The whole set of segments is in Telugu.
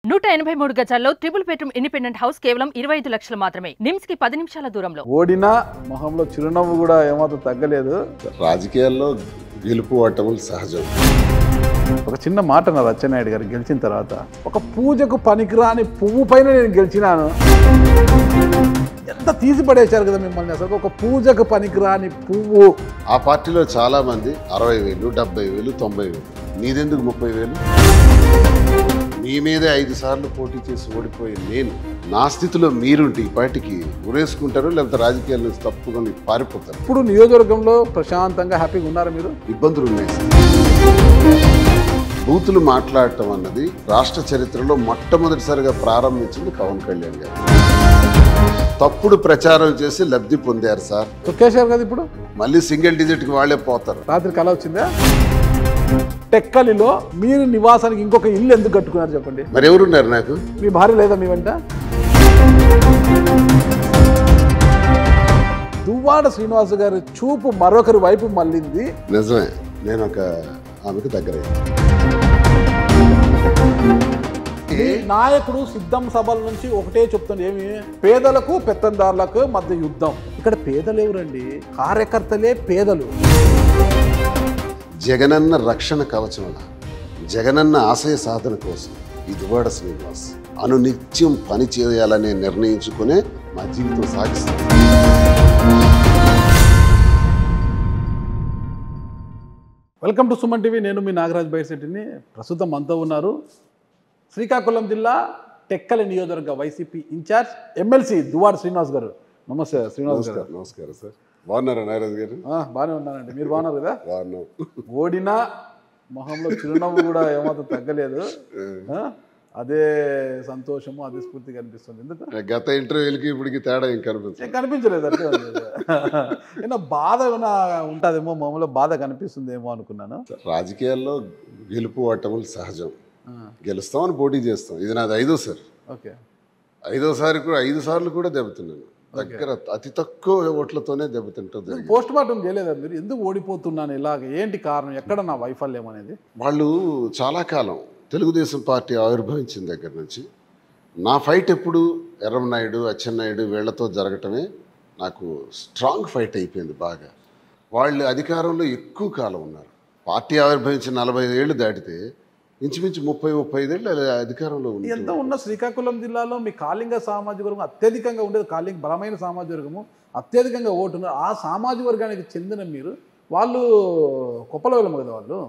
183 గజాల్లో ట్రిపుల్ బెడ్రూమ్ ఇండిపెండెంట్ హౌస్ కేవలం 25 లక్షలు మాత్రమే. నిమ్స్ కి 10 నిమిషాల దూరంలో. ఓడినా మొహంలో చిరునవ్వు కూడా ఏమాత్రం తగ్గలేదు. రాజకీయాల్లో గెలుపు ఓటములు సహజం. ఒక చిన్న మాట నా అచ్చెన్నాయుడు గారు గెలిచిన తర్వాత, ఒక పూజకు పనికిరాని పువ్వు పైన నేను గెలిచినాను. ఎంత తీసి పడేశారు కదా మిమ్మల్ని. అసలు ఒక పూజకు పనికిరాని పువ్వు. ఆ పార్టీలో చాలా మంది 60,000, 70,000, 90,000. నీదెందుకు 30,000? మీ మీదే 5 సార్లు పోటీ చేసి ఓడిపోయి నేను, నా స్థితిలో మీరుంటే ఈ పార్టీకి ఉరేసుకుంటారు, లేకపోతే రాజకీయాల నుంచి తప్పుకొని పారిపోతారు. ఇప్పుడు నియోజకవర్గంలో ప్రశాంతంగా హ్యాపీగా ఉన్నారా మీరు? ఇబ్బందులు ఉన్నాయి. బూతులు మాట్లాడటం అన్నది రాష్ట్ర చరిత్రలో మొట్టమొదటిసారిగా ప్రారంభించింది పవన్ కళ్యాణ్ గారు. తప్పుడు ప్రచారం చేసి లబ్ధి పొందారు సార్. తొక్కేశారు కదా. ఇప్పుడు మళ్ళీ సింగిల్ డిజిట్కి వాళ్ళే పోతారు. రాత్రి కల వచ్చిందా? టెక్కలిలో మీరు నివాసానికి ఇంకొక ఇల్లు ఎందుకు కట్టుకున్నారు చెప్పండి. మరి ఎవరున్నారు నాకు? మీ భార్య లేదా మీ వెంట? దువ్వాడ శ్రీనివాస్ గారి చూపు మరొకరి వైపు మళ్ళింది. నిజమే, నేను ఒక ఆమెకు దగ్గర. నాయకుడు సిద్ధం సభల నుంచి ఒకటే చెప్తుంది, ఏమి? పేదలకు పెత్తందారులకు మధ్య యుద్ధం. ఇక్కడ పేదలు ఎవరండి? కార్యకర్తలే పేదలు. జగనన్న రక్షణ కవచంలా, జగనన్న ఆశయ సాధన కోసం ఈ దువ్వాడ శ్రీనివాస్ అనునిత్యం పని చేయాలని నిర్ణయించుకునే మా జీవితం సాగిస్తాం. Welcome to Suman TV. నేను మీ నాగరాజ్ బైర్శెట్టిని. ప్రస్తుతం అంతా ఉన్నారు శ్రీకాకుళం జిల్లా టెక్కలి నియోజకవర్గ వైసీపీ ఇన్ఛార్జ్ ఎమ్మెల్సీ దువ్వాడ శ్రీనివాస్ గారు. నమస్తే శ్రీనివాస్ గారు. నమస్కారం సార్. బాగున్నారా నాగరాజ్ గారు? బాగానే ఉన్నానండి. మీరు బాగున్నారు కదా? బాగున్నాం. ఓడినా మొహంలో చిరునవ్వు కూడా ఏమాత్రం తగ్గలేదు. అదే సంతోషము, అదే స్ఫూర్తి కనిపిస్తుంది. ఎందుకు గత ఇంటర్వ్యూలకి ఇప్పటికి తేడా ఏం కనిపించలేదు అంటే ఏమన్నా బాధ ఏమైనా ఉంటుందేమో, మామూలుగా బాధ కనిపిస్తుందేమో అనుకున్నాను. రాజకీయాల్లో గెలుపు ఓటములు సహజం. గెలుస్తామని పోటీ చేస్తాం. ఇది నాది 5వ సార్. ఓకే, 5వసారి కూడా 5 సార్లు కూడా దెబ్బతున్నాను. దగ్గర అతి తక్కువ ఓట్లతోనే దెబ్బతింటుంది. పోస్ట్ మార్టం చేయలేదా మీరు? ఎందుకు ఓడిపోతున్నాను ఇలాగ? ఏంటి కారణం? ఎక్కడ నా వైఫల్యం అనేది? వాళ్ళు చాలా కాలం తెలుగుదేశం పార్టీ ఆవిర్భవించిన దగ్గర నుంచి నా ఫైట్ ఎప్పుడు ఎర్రమనాయుడు, అచ్చెన్నాయుడు వీళ్లతో జరగటమే నాకు స్ట్రాంగ్ ఫైట్ అయిపోయింది బాగా. వాళ్ళు అధికారంలో ఎక్కువ కాలం ఉన్నారు. పార్టీ ఆవిర్భవించిన 45 ఏళ్ళు దాటితే ఇంచుమించు 30-35 ఏళ్ళు అధికారంలో ఉంది. ఎంత ఉన్న శ్రీకాకుళం జిల్లాలో మీ కాళింగ సామాజిక వర్గం అత్యధికంగా ఉండేది. కాళింగ బలమైన సామాజిక వర్గము, అత్యధికంగా ఓటున్నారు. ఆ సామాజిక వర్గానికి చెందిన మీరు, వాళ్ళు కుప్పలవెలము కదా వాళ్ళు.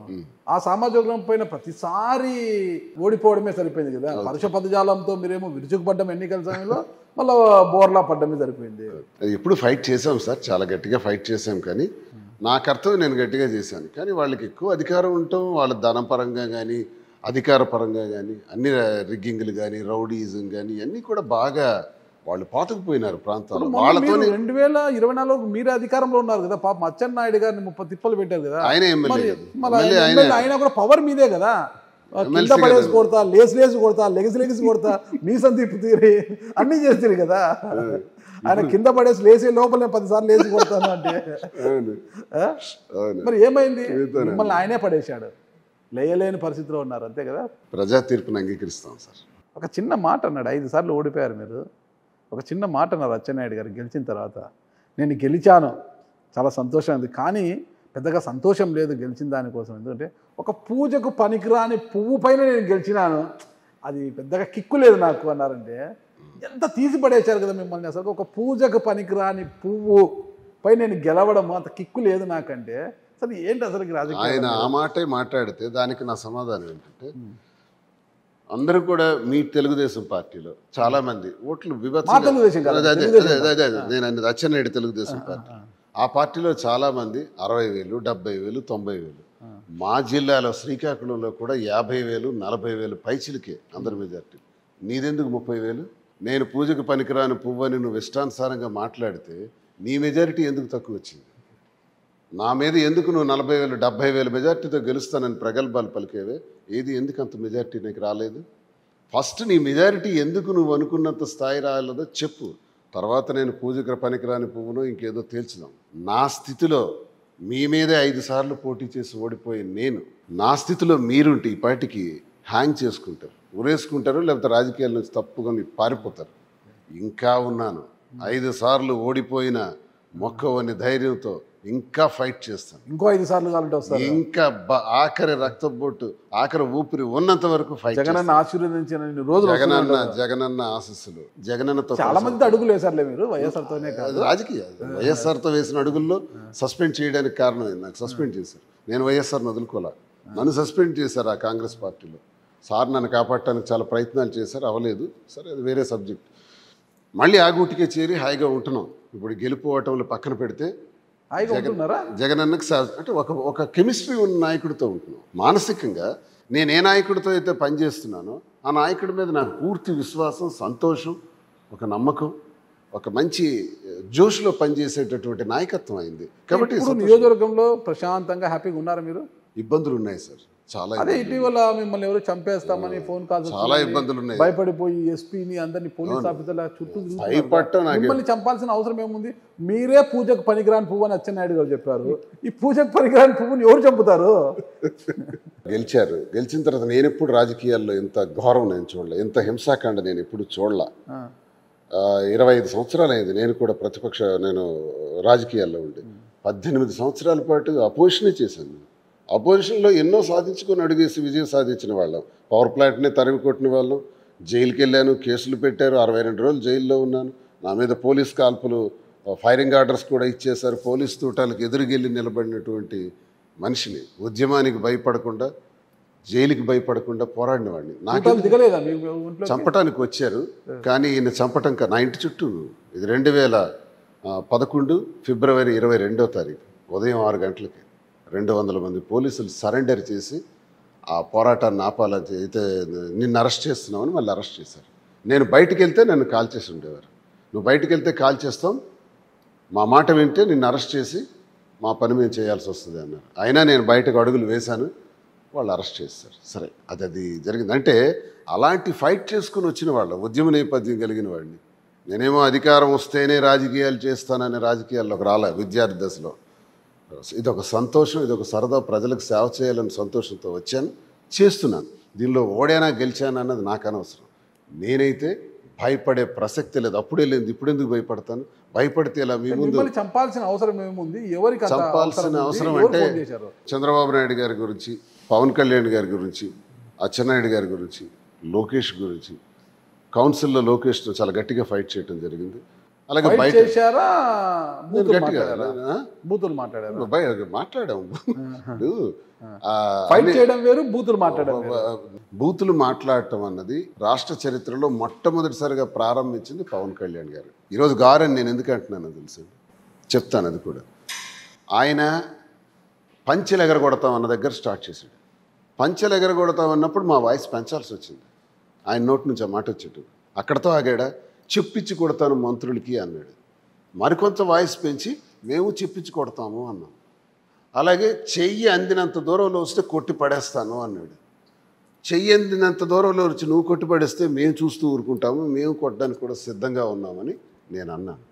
ఆ సామాజిక వర్గం పైన ప్రతిసారి ఓడిపోవడమే సరిపోయింది కదా. పరుష పదజాలంతో మీరేమో విరుచుకుపడ్డం ఎన్నికల సమయంలో, మళ్ళీ బోర్లా పడ్డమే సరిపోయింది. ఎప్పుడు ఫైట్ చేసాం సార్, చాలా గట్టిగా ఫైట్ చేసాం. కానీ నా కర్తవ్యం నేను గట్టిగా చేశాను. కానీ వాళ్ళకి ఎక్కువ అధికారం ఉండటం, వాళ్ళ ధనం పరంగా కానీ అధికార పరంగా కానీ అన్ని రిగ్గింగ్లు కానీ రౌడీజం కానీ అన్నీ కూడా బాగా వాళ్ళు పాతుకుపోయినారు ప్రాంతాల్లో. వాళ్ళతో 2024 మీరే అధికారంలో ఉన్నారు కదా. పాపం అచ్చెన్నాయుడు గారిని 30 తిప్పలు పెట్టారు కదా. ఆయన ఆయన కూడా పవర్ మీదే కదా. కింద పడేసి కొడతా, లేసి కొడతా, లెగిసి కొడతా, మీసం తిప్పు తీరి అన్నీ చేస్తారు కదా. ఆయన కింద పడేసి లేసే లోపల 10 సార్లు లేచి కొడతాను అంటే మరి ఏమైంది? మిమ్మల్ని ఆయనే పడేశాడు. లేయలేని పరిస్థితిలో ఉన్నారు, అంతే కదా. ప్రజా తీర్పుని అంగీకరిస్తాం సార్. ఒక చిన్న మాట అన్నాడు, 5 సార్లు ఓడిపోయారు మీరు. ఒక చిన్న మాట అన్నారు అచ్చెన్నాయుడు గారు గెలిచిన తర్వాత, నేను గెలిచాను, చాలా సంతోషం ఉంది, కానీ పెద్దగా సంతోషం లేదు గెలిచిన దానికోసం. ఎందుకంటే ఒక పూజకు పనికిరాని పువ్వు పైన నేను గెలిచినాను, అది పెద్దగా కిక్కు లేదు నాకు అన్నారంటే ఎంత తీసి పడేశారు కదా మిమ్మల్ని. అసలు ఒక పూజకు పనికిరాని పువ్వు పై నేను గెలవడం అంత కిక్కు లేదు నాకంటే అసలు ఏంటి అసలు రాజకీయం? ఆయన ఆ మాటే మాట్లాడితే దానికి నా సమాధానం ఏంటంటే, అందరూ కూడా మీ తెలుగుదేశం పార్టీలో చాలా మంది ఓట్లు నేను అచ్చెన్నాయుడు తెలుగుదేశం పార్టీ, ఆ పార్టీలో చాలా మంది 60,000, 70,000, 90,000. మా జిల్లాలో శ్రీకాకుళంలో కూడా 50,000, 40,000 పైచిలకే అందరి మెజార్టీ. నీదెందుకు 30,000? నేను పూజకు పనికిరాని పువ్వని నువ్వు ఇష్టానుసారంగా మాట్లాడితే నీ మెజారిటీ ఎందుకు తక్కువ వచ్చింది? నా మీద ఎందుకు నువ్వు 40,000, 70,000 మెజార్టీతో గెలుస్తానని ప్రగల్భాలు పలికేవే? ఏది ఎందుకు అంత మెజార్టీ నీకు రాలేదు? ఫస్ట్ నీ మెజారిటీ ఎందుకు నువ్వు అనుకున్నంత స్థాయి రాలేదో చెప్పు. తర్వాత నేను పూజకు పనికిరాని పువ్వును ఇంకేదో తేల్చుదాం. నా స్థితిలో మీ మీదే 5 సార్లు పోటీ చేసి ఓడిపోయి నేను, నా స్థితిలో మీరుంటే ఈ పార్టీకి హ్యాంగ్ చేసుకుంటారు. ఉరేసుకుంటారు, లేకపోతే రాజకీయాల నుంచి తప్పుకొని పారిపోతారు. ఇంకా ఉన్నాను. 5 సార్లు ఓడిపోయిన మొక్కవని ధైర్యంతో ఇంకా ఫైట్ చేస్తాను. ఇంకో 5 సార్లు కావాలంటే వస్తారు. ఇంకా ఆఖరి రక్తపోటు, ఆఖరి ఊపిరి ఉన్నంత వరకు ఫైట్. జగనన్న ఆశీర్వదించిన రోజులు జగనన్న ఆశీస్సులు, జగనన్నతో చాలా మంది అడుగులు వేసారులే మీరు, వైఎస్ఆర్తోనే కాదు. రాజకీయ వైఎస్ఆర్తో వేసిన అడుగుల్లో సస్పెండ్ చేయడానికి కారణం నాకు సస్పెండ్ చేశారు. నేను వైఎస్ఆర్ని వదులుకోలే, నన్ను సస్పెండ్ చేశారు ఆ కాంగ్రెస్ పార్టీలో. సార్ నన్ను కాపాడటానికి చాలా ప్రయత్నాలు చేశారు, అవ్వలేదు. సరే, అది వేరే సబ్జెక్ట్. మళ్ళీ ఆ గూటికే చేరి హాయిగా ఉంటున్నాం. ఇప్పుడు గెలుపు ఓటములు పక్కన పెడితే జగనన్నకు అంటే ఒక కెమిస్ట్రీ ఉన్న నాయకుడితో ఉంటున్నాం. మానసికంగా నేను ఏ నాయకుడితో అయితే పనిచేస్తున్నానో ఆ నాయకుడి మీద నాకు పూర్తి విశ్వాసం, సంతోషం, ఒక నమ్మకం, ఒక మంచి జోష్లో పనిచేసేటటువంటి నాయకత్వం అయింది. కాబట్టి నియోజకవర్గంలో ప్రశాంతంగా హ్యాపీగా ఉన్నారా మీరు? ఇబ్బందులు ఉన్నాయి సార్, చాలా. అదే ఇటీవల మిమ్మల్ని ఎవరు చంపేస్తామని ఫోన్ కాల్స్, చాలా ఇబ్బందులు ఉన్నాయి. భయపడిపోయి ఎస్పీని అందరినీ పోలీస్ ఆఫీసర్ల చుట్టూ భయపడటం. మిమ్మల్ని చంపాల్సిన అవసరం ఏముంది? మీరే పూజకు పనికిరాని పువ్వు అని అచ్చెన్నాయుడు గారు చెప్పారు. ఈ పూజకు పనికిరాని పువ్వుని ఎవరు చంపుతారు? గెలిచారు. గెలిచిన తర్వాత నేను ఎప్పుడు రాజకీయాల్లో ఇంత ఘోరం నేను చూడలే, ఇంత హింసాకాండ నేను ఎప్పుడు చూడలే. 25 సంవత్సరాలు అయింది నేను కూడా నేను రాజకీయాల్లో ఉండి. 18 సంవత్సరాల పాటు అపోజిషనే చేశాను. అపోజిషన్లో ఎన్నో సాధించుకొని అడుగేసి విజయం సాధించిన వాళ్ళం. పవర్ ప్లాంట్ని తరిమి కొట్టిన వాళ్ళం. జైలుకి వెళ్ళాను, కేసులు పెట్టారు, 62 రోజులు జైల్లో ఉన్నాను. నా మీద పోలీస్ కాల్పులు, ఫైరింగ్ ఆర్డర్స్ కూడా ఇచ్చేశారు. పోలీస్ తూటాలకు ఎదురుగెళ్ళి నిలబడినటువంటి మనిషిని, ఉద్యమానికి భయపడకుండా, జైలుకి భయపడకుండా పోరాడిన వాడిని. నాకు చంపటానికి వచ్చారు, కానీ ఈయన చంపటం నా ఇంటి చుట్టూ. ఇది 2011 ఫిబ్రవరి 22వ తారీఖు ఉదయం 6 గంటలకి 200 మంది పోలీసులు సరెండర్ చేసి ఆ పోరాటాన్ని ఆపాలని అయితే నిన్ను అరెస్ట్ చేస్తున్నామని మళ్ళీ అరెస్ట్ చేశారు. నేను బయటికి వెళ్తే నన్ను కాల్ చేసి ఉండేవారు. నువ్వు బయటికి వెళ్తే కాల్ చేస్తాం, మా మాట వింటే నిన్ను అరెస్ట్ చేసి మా పని మేము చేయాల్సి వస్తుంది అన్నారు. అయినా నేను బయటకు అడుగులు వేశాను, వాళ్ళు అరెస్ట్ చేస్తారు. సరే, అది జరిగింది. అంటే అలాంటి ఫైట్ చేసుకుని వచ్చిన వాళ్ళు, ఉద్యమ నేపథ్యం కలిగిన వాడిని. నేనేమో అధికారం వస్తేనే రాజకీయాలు చేస్తానని రాజకీయాల్లోకి రాలే. విద్యార్థి దశలో ఇదొక సంతోషం, ఇదొక సరదా, ప్రజలకు సేవ చేయాలని సంతోషంతో వచ్చాను, చేస్తున్నాను. దీనిలో ఓడానా గెలిచానా అన్నది నాకు అనవసరం. నేనైతే భయపడే ప్రసక్తి లేదు. అప్పుడే లేదు, ఇప్పుడు ఎందుకు భయపడతాను? భయపడితే ఇలా మీ ముందు చంపాల్సిన అవసరం ఏముంది? ఎవరికి చంపాల్సిన అవసరం అంటే చంద్రబాబు నాయుడు గారి గురించి, పవన్ కళ్యాణ్ గారి గురించి, అచ్చెన్నాయుడు గారి గురించి, లోకేష్ గురించి. కౌన్సిల్లో లోకేష్ చాలా గట్టిగా ఫైట్ చేయడం జరిగింది. అలాగే బయట మాట్లాడాము. బూతులు మాట్లాడటం అన్నది రాష్ట్ర చరిత్రలో మొట్టమొదటిసారిగా ప్రారంభించింది పవన్ కళ్యాణ్ గారు. ఈరోజు గారని నేను ఎందుకు అంటున్నానో తెలుసు, చెప్తాను అది కూడా. ఆయన పంచెలు ఎగరగొడతాం అన్న దగ్గర స్టార్ట్ చేశాడు. పంచెలు ఎగరగొడతాం అన్నప్పుడు మా వాయిస్ పెంచాల్సి వచ్చింది. ఆయన నోటి నుంచి ఆ మాట వచ్చేట్టు. అక్కడతో ఆగాడా? చెప్పించి కొడతాను మంత్రులకి అన్నాడు. మరికొంత వాయిస్ పెంచి మేము చెప్పించి కొడతాము అన్నాం. అలాగే చెయ్యి అందినంత దూరంలో వస్తే కొట్టి పడేస్తాను అన్నాడు. చెయ్యి అందినంత దూరంలో వచ్చి నువ్వు కొట్టి పడేస్తే మేము చూస్తూ ఊరుకుంటాము, మేము కొట్టడానికి కూడా సిద్ధంగా ఉన్నామని నేను అన్నాను.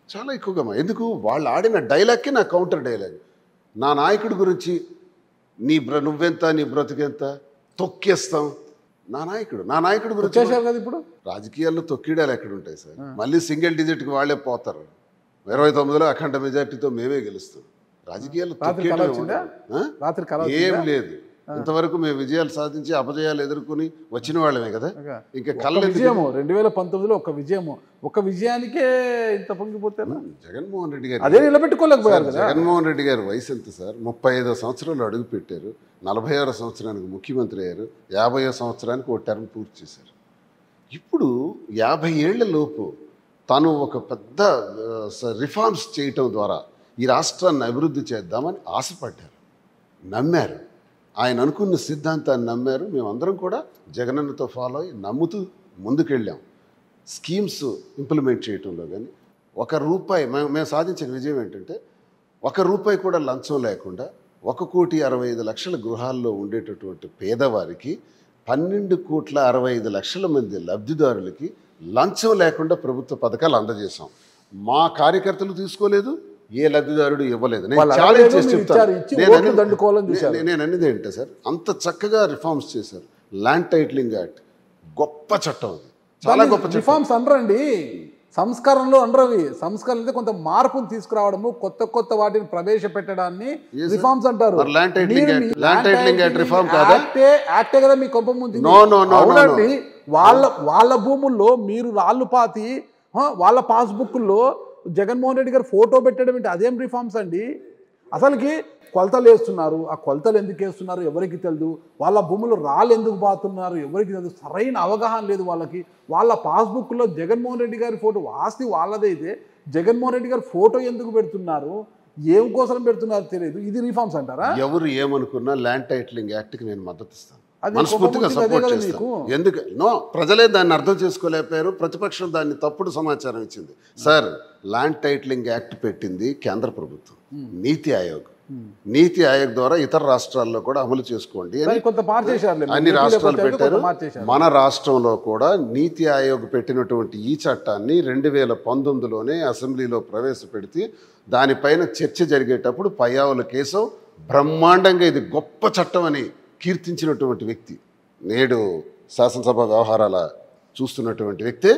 చాలా ఎక్కువగా ఎందుకు వాళ్ళు ఆడిన డైలాగ్కి నా కౌంటర్ డైలాగ్. నా నాయకుడి గురించి నువ్వెంత, నీ బ్రతుకెంత, తొక్కేస్తాం. నా నాయకుడు గురించి ఇప్పుడు రాజకీయాల్లో తొక్కిడాలు ఎక్కడ ఉంటాయి సార్? మళ్ళీ సింగిల్ డిజిట్కి వాళ్ళే పోతారు. 29లో అఖండ మెజార్టీతో మేమే గెలుస్తాం. రాజకీయాల్లో ఏం లేదు. ఇంతవరకు మేము విజయాలు సాధించి అపజయాలు ఎదుర్కొని వచ్చిన వాళ్ళమే కదా. ఇంకా విజయము 2019లో ఒక విజయానికే ఇంత పొంగిపోతే జగన్మోహన్ రెడ్డి గారు అదే నిలబెట్టుకోలేకపోయారు కదా. జగన్మోహన్ రెడ్డి గారు వయసు ఎంత సార్? 35వ సంవత్సరంలో అడుగు పెట్టారు, 46వ సంవత్సరానికి ముఖ్యమంత్రి అయ్యారు, 50వ సంవత్సరానికి ఒక టర్మ్ పూర్తి చేశారు. ఇప్పుడు 50 ఏళ్ల లోపు తను ఒక పెద్ద రిఫార్మ్స్ చేయటం ద్వారా ఈ రాష్ట్రాన్ని అభివృద్ధి చేద్దామని ఆశపడ్డారు, నమ్మారు. ఆయన అనుకున్న సిద్ధాంతాన్ని నమ్మారు. మేమందరం కూడా జగనన్నతో ఫాలో అయ్యి నమ్ముతూ ముందుకెళ్ళాం. స్కీమ్స్ ఇంప్లిమెంట్ చేయటంలో కానీ ₹1 మేము సాధించిన విజయం ఏంటంటే ₹1 కూడా లంచం లేకుండా 1,65,00,000 గృహాల్లో ఉండేటటువంటి పేదవారికి 12,65,00,000 మంది లబ్ధిదారులకి లంచం లేకుండా ప్రభుత్వ పథకాలు అందజేశాం. మా కార్యకర్తలు తీసుకోలేదు, ఏ లబ్ధిదారుడు ఇవ్వలేదు. నేను ఛాలెంజ్ చేసి చెప్తాను. నేను అనేది ఏంటంటే సార్, అంత చక్కగా రిఫార్మ్స్ చేశారు. ల్యాండ్ టైటిలింగ్ యాక్ట్ గొప్ప చట్టం అది, చాలా గొప్ప చట్టం. రిఫార్మ్స్ అనరండి, సంస్కరణలో అనరవి. సంస్కరణ అంటే కొంత మార్పును తీసుకురావడము, కొత్త కొత్త వాటిని ప్రవేశపెట్టడాన్ని రిఫార్మ్స్ అంటారు. మరి ల్యాండ్ టైటిలింగ్ యాక్ట్ రిఫార్మ్ కాదా? యాక్టే కదా మీ కొంప ముందు. నో నో నో అవునండి, వాళ్ళ భూముల్లో మీరు రాళ్ళు పాతి వాళ్ళ పాస్బుక్లో జగన్మోహన్ రెడ్డి గారు ఫోటో పెట్టడం ఏంటి? అదేం రిఫార్మ్స్ అండి? అసలుకి కొలతలు వేస్తున్నారు, ఆ కొలతలు ఎందుకు వేస్తున్నారు ఎవరికి తెలియదు. వాళ్ళ భూములు రాళ్ళు ఎందుకు బాతున్నారు ఎవరికి తెలియదు. సరైన అవగాహన లేదు వాళ్ళకి. వాళ్ళ పాస్బుక్లో జగన్మోహన్ రెడ్డి గారి ఫోటో, ఆస్తి వాళ్ళదైతే జగన్మోహన్ రెడ్డి గారి ఫోటో ఎందుకు పెడుతున్నారు, ఏం కోసం పెడుతున్నారు తెలియదు. ఇది రిఫార్మ్స్ అంటారా? ఎవరు ఏమనుకున్నా ల్యాండ్ టైటిలింగ్ యాక్ట్కి నేను మద్దతు ఇస్తాను, మనస్ఫూర్తిగా సపోర్ట్ చేస్తాను. ఎందుకు ప్రజలే దాన్ని అర్థం చేసుకోలేకపోయారు, ప్రతిపక్షం దాన్ని తప్పుడు సమాచారం ఇచ్చింది. సార్, ల్యాండ్ టైటిలింగ్ యాక్ట్ పెట్టింది కేంద్ర ప్రభుత్వం, నీతి ఆయోగ్. నీతి ఆయోగ్ ద్వారా ఇతర రాష్ట్రాల్లో కూడా అమలు చేసుకోండి అన్ని రాష్ట్రాలు పెట్టారు. మన రాష్ట్రంలో కూడా నీతి ఆయోగ్ పెట్టినటువంటి ఈ చట్టాన్ని 2019లోనే అసెంబ్లీలో ప్రవేశపెడితే దానిపైన చర్చ జరిగేటప్పుడు పయ్యావుల కేశవ్ బ్రహ్మాండంగా ఇది గొప్ప చట్టం అని కీర్తించినటువంటి వ్యక్తి, నేడు శాసనసభ వ్యవహారాల చూస్తున్నటువంటి వ్యక్తే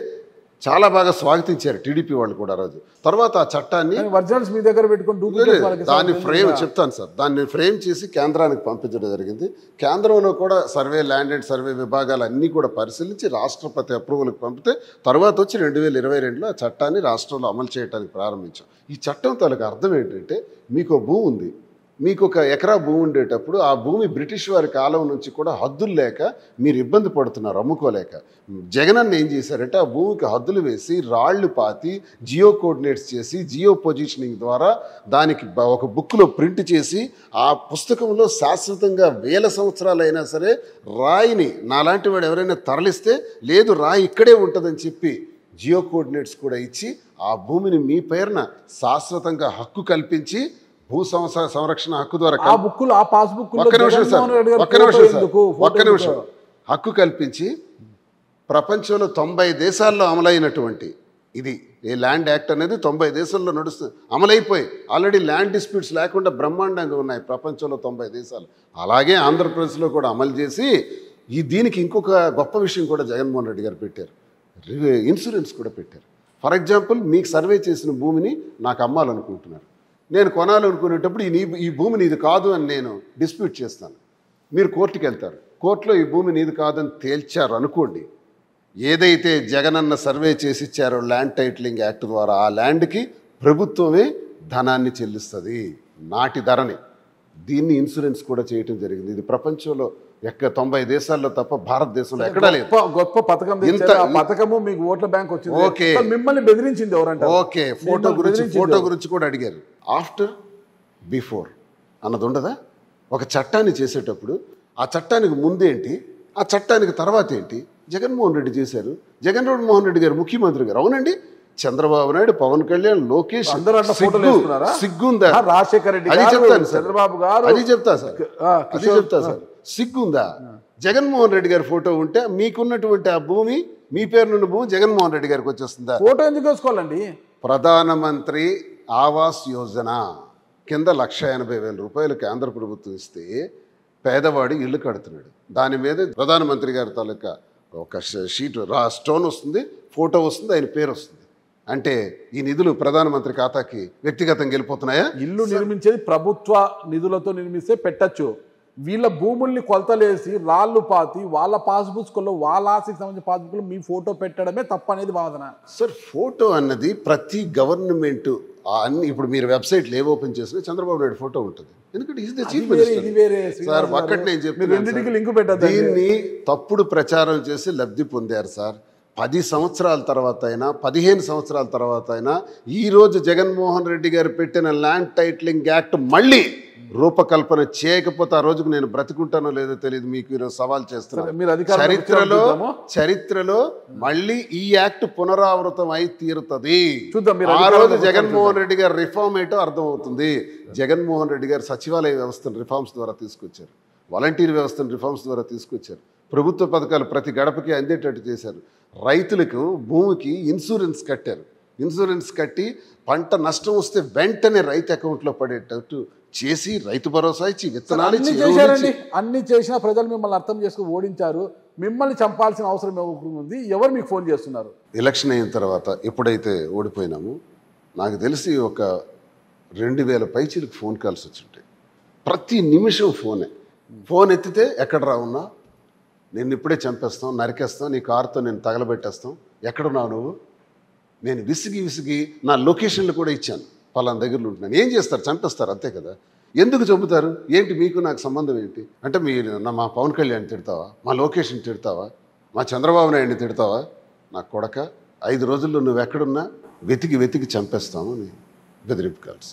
చాలా బాగా స్వాగతించారు టీడీపీ వాళ్ళు కూడా రోజు. తర్వాత ఆ చట్టాన్ని మీ దగ్గర పెట్టుకుని దాన్ని ఫ్రేమ్ చెప్తాను సార్, దాన్ని ఫ్రేమ్ చేసి కేంద్రానికి పంపించడం జరిగింది. కేంద్రంలో కూడా సర్వే, ల్యాండ్ అండ్ సర్వే విభాగాలు అన్నీ కూడా పరిశీలించి రాష్ట్రపతి అప్రూవల్కి పంపితే తర్వాత వచ్చి 2022లో ఆ చట్టాన్ని రాష్ట్రంలో అమలు చేయడానికి ప్రారంభించాం. ఈ చట్టం తాలూకు అర్థం ఏంటంటే, మీకు భూమి ఉంది, మీకు 1 ఎకరా భూమి ఉండేటప్పుడు ఆ భూమి బ్రిటిష్ వారి కాలం నుంచి కూడా హద్దులు లేక మీరు ఇబ్బంది పడుతున్నారు అమ్ముకోలేక. జగనన్న ఏం చేశారంటే ఆ భూమికి హద్దులు వేసి రాళ్లు పాతి జియో కోఆర్డినేట్స్ చేసి జియో పొజిషనింగ్ ద్వారా దానికి ఒక బుక్లో ప్రింట్ చేసి ఆ పుస్తకంలో శాశ్వతంగా 1000 సంవత్సరాలైనా సరే రాయిని నాలాంటి వాడు ఎవరైనా తరలిస్తే లేదు రాయి ఇక్కడే ఉంటుందని చెప్పి జియో కోఆర్డినేట్స్ కూడా ఇచ్చి ఆ భూమిని మీ పేరున శాశ్వతంగా హక్కు కల్పించి భూ సంరక్షణ హక్కు ద్వారా ఒక్క నిమిషం హక్కు కల్పించి ప్రపంచంలో 90 దేశాల్లో అమలైనటువంటి ఇది ఈ ల్యాండ్ యాక్ట్ అనేది 90 దేశాల్లో నడుస్తుంది, అమలైపోయి ఆల్రెడీ ల్యాండ్ డిస్ప్యూట్స్ లేకుండా బ్రహ్మాండంగా ఉన్నాయి ప్రపంచంలో 90 దేశాలు. అలాగే ఆంధ్రప్రదేశ్లో కూడా అమలు చేసి దీనికి ఇంకొక గొప్ప విషయం కూడా జగన్మోహన్ రెడ్డి గారు పెట్టారు, ఇన్సూరెన్స్ కూడా పెట్టారు. ఫర్ ఎగ్జాంపుల్, మీకు సర్వే చేసిన భూమిని నాకు అమ్మాలనుకుంటున్నారు, నేను కొనాలనుకునేటప్పుడు ఈ భూమి నీది కాదు అని నేను డిస్ప్యూట్ చేస్తాను. మీరు కోర్టుకి వెళ్తారు, కోర్టులో ఈ భూమి నీది కాదని తేల్చారు అనుకోండి, ఏదైతే జగనన్న సర్వే చేసి ఇచ్చారో ల్యాండ్ టైటిలింగ్ యాక్ట్ ద్వారా ఆ ల్యాండ్కి ప్రభుత్వమే ధనాన్ని చెల్లిస్తుంది, నాటి ధరని. దీన్ని ఇన్సూరెన్స్ కూడా చేయటం జరిగింది. ఇది ప్రపంచంలో 90 దేశాల్లో తప్ప భారతదేశంలో ఎక్కడా లేదు. గొప్ప పథకం, పథకము మీకు ఓట్ల బ్యాంక్ వచ్చింది. ఓకే, మిమ్మల్ని బెదిరించింది ఎవరంటే ఓకే, ఫోటో గురించి కూడా అడిగారు. ఆఫ్టర్ బిఫోర్ అన్నది ఉండదా? ఒక చట్టాన్ని చేసేటప్పుడు ఆ చట్టానికి ముందేంటి, ఆ చట్టానికి తర్వాత ఏంటి? జగన్మోహన్ రెడ్డి చేశారు. జగన్మోహన్ రెడ్డి గారు ముఖ్యమంత్రి గారు, అవునండి. చంద్రబాబు నాయుడు, పవన్ కళ్యాణ్, లోకేష్, సిగ్గుందా? రాజశేఖర రెడ్డి, అది చెప్తాను సార్, చంద్రబాబు గారు, అది చెప్తా సార్. సిగ్గుందా? జగన్మోహన్ రెడ్డి గారి ఫోటో ఉంటే మీకున్నటువంటి ఆ భూమి, మీ పేరునున్న భూమి జగన్మోహన్ రెడ్డి గారికి వచ్చేస్తుందా? ఫోటో ఎందుకు వేసుకోవాలండి? ప్రధానమంత్రి ఆవాస్ యోజన కింద 1,80,000 రూపాయలు కేంద్ర ప్రభుత్వం ఇస్తే పేదవాడు ఇల్లు కడుతున్నాడు. దాని మీద ప్రధానమంత్రి గారి తాలూకా ఒక షీట్ స్టోన్ వస్తుంది, ఫోటో వస్తుంది, ఆయన పేరు వస్తుంది. అంటే ఈ నిధులు ప్రధానమంత్రి ఖాతాకి వ్యక్తిగతంగా వెళ్ళిపోతున్నాయా? ఇల్లు నిర్మించేది ప్రభుత్వ నిధులతో నిర్మిస్తే పెట్టచ్చు. వీళ్ళ భూముల్ని కొలతలేసి రాళ్ళు పాతి వాళ్ళ పాస్బుక్స్లో, వాళ్ళ ఆస్తికి సంబంధించిన పాస్బుక్లో మీ ఫోటో పెట్టడమే తప్పు అనేది వాదన. సార్, ఫోటో అన్నది ప్రతి గవర్నమెంట్ అన్ని, ఇప్పుడు మీరు వెబ్సైట్లు ఏ ఓపెన్ చేసినా చంద్రబాబు నాయుడు ఫోటో ఉంటుంది, ఎందుకంటే is the chief minister. Sir, ఒక్కటి నేను చెప్పాను, దీన్ని తప్పుడు ప్రచారం చేసి లబ్ధి పొందారు సార్. 10 సంవత్సరాల తర్వాత అయినా 15 సంవత్సరాల తర్వాత అయినా ఈరోజు జగన్మోహన్ రెడ్డి గారు పెట్టిన ల్యాండ్ టైటిలింగ్ యాక్ట్ మళ్ళీ రూపకల్పన చేయకపోతే ఆ రోజుకు నేను బ్రతికుంటానో లేదో తెలియదు. మీకు ఈరోజు సవాల్ చేస్తున్నాను. చరిత్రలో మళ్ళీ ఈ యాక్ట్ పునరావృతం అయి తీరుతుంది. ఆ రోజు జగన్మోహన్ రెడ్డి గారు రిఫార్మ్ ఏంటో అర్థమవుతుంది. జగన్మోహన్ రెడ్డి గారు సచివాలయ వ్యవస్థను రిఫార్మ్స్ ద్వారా తీసుకొచ్చారు, వాలంటీర్ వ్యవస్థను రిఫార్మ్స్ ద్వారా తీసుకొచ్చారు, ప్రభుత్వ పథకాలు ప్రతి గడపకి అందేటట్టు చేశారు, రైతులకు భూమికి ఇన్సూరెన్స్ కట్టారు. ఇన్సూరెన్స్ కట్టి పంట నష్టం వస్తే వెంటనే రైతు అకౌంట్లో పడేటట్టు చేసి రైతు భరోసా ఇచ్చి విత్తనాలు అన్ని ఇచ్చి చేశారండి, అన్ని చేసినా ప్రజలు మిమ్మల్ని అర్థం చేసుకుని ఓడించారు. మిమ్మల్ని చంపాల్సిన అవసరం ఉంది. ఎవరు మీకు ఫోన్ చేస్తున్నారు? ఎలక్షన్ అయిన తర్వాత ఎప్పుడైతే ఓడిపోయినామో నాకు తెలిసి ఒక 2000 పైచీలకు ఫోన్ కాల్స్ వచ్చుంటాయి. ప్రతి నిమిషం ఫోన్ ఎత్తితే ఎక్కడ రావున్నా, నేను ఇప్పుడే చంపేస్తాం, నరికేస్తాం, నీ కారుతో నేను తగలబెట్టేస్తాం, ఎక్కడున్నావు నువ్వు? నేను విసిగి నా లొకేషన్లు కూడా ఇచ్చాను, పలానా దగ్గరలో ఉంటున్నాను. ఏం చేస్తారు? చంపేస్తారు, అంతే కదా. ఎందుకు చంపుతారు? ఏంటి మీకు నాకు సంబంధం ఏంటి? అంటే మీరు మా పవన్ కళ్యాణ్ తిడతావా, మా లొకేషన్ తిడతావా, మా చంద్రబాబు నాయుడిని తిడతావా? నా కొడక 5 రోజుల్లో నువ్వు ఎక్కడున్నా వెతికి చంపేస్తాము అని బెదిరింపు కాల్స్.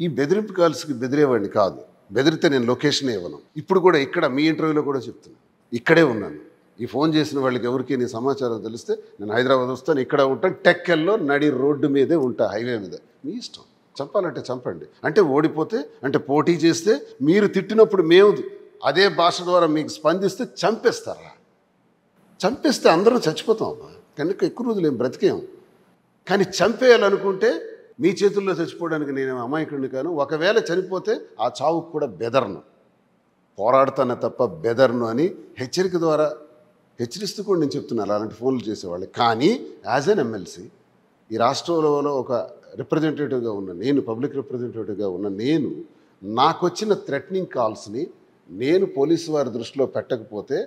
ఈ బెదిరింపు కాల్స్కి బెదిరేవాడిని కాదు, బెదిరితే నేను లొకేషన్ ఇవ్వను. ఇప్పుడు కూడా ఇక్కడ మీ ఇంటర్వ్యూలో కూడా చెప్తున్నాను, ఇక్కడే ఉన్నాను. ఈ ఫోన్ చేసిన వాళ్ళకి ఎవరికి నీ సమాచారం తెలిస్తే నేను హైదరాబాద్ వస్తాను, ఇక్కడ ఉంటాను, టెక్కల్లో నడి రోడ్డు మీదే ఉంటా, హైవే మీద. మీ ఇష్టం, చంపాలంటే చంపండి. అంటే ఓడిపోతే, అంటే పోటీ చేస్తే, మీరు తిట్టినప్పుడు మేము అదే భాష ద్వారా మీకు స్పందిస్తే చంపేస్తారా? చంపేస్తే అందరం చచ్చిపోతాం అమ్మా, కనుక ఎక్కువ రోజులు ఏం బ్రతికేం. కానీ చంపేయాలనుకుంటే మీ చేతుల్లో చచ్చిపోవడానికి నేను అమాయకుడిని కాను. ఒకవేళ చనిపోతే ఆ చావుకు కూడా బెదర్ను, పోరాడుతానే తప్ప బెదర్ను అని హెచ్చరిక ద్వారా హెచ్చరిస్తూ కూడా నేను చెప్తున్నాను అలాంటి ఫోన్లు చేసేవాళ్ళు. కానీ యాజ్ అన్ ఎమ్మెల్సీ ఈ రాష్ట్రంలో ఒక రిప్రజెంటేటివ్గా ఉన్న నేను, పబ్లిక్ రిప్రజెంటేటివ్గా ఉన్న నేను, నాకు వచ్చిన థ్రెటనింగ్ కాల్స్ని నేను పోలీసు వారి దృష్టిలో పెట్టకపోతే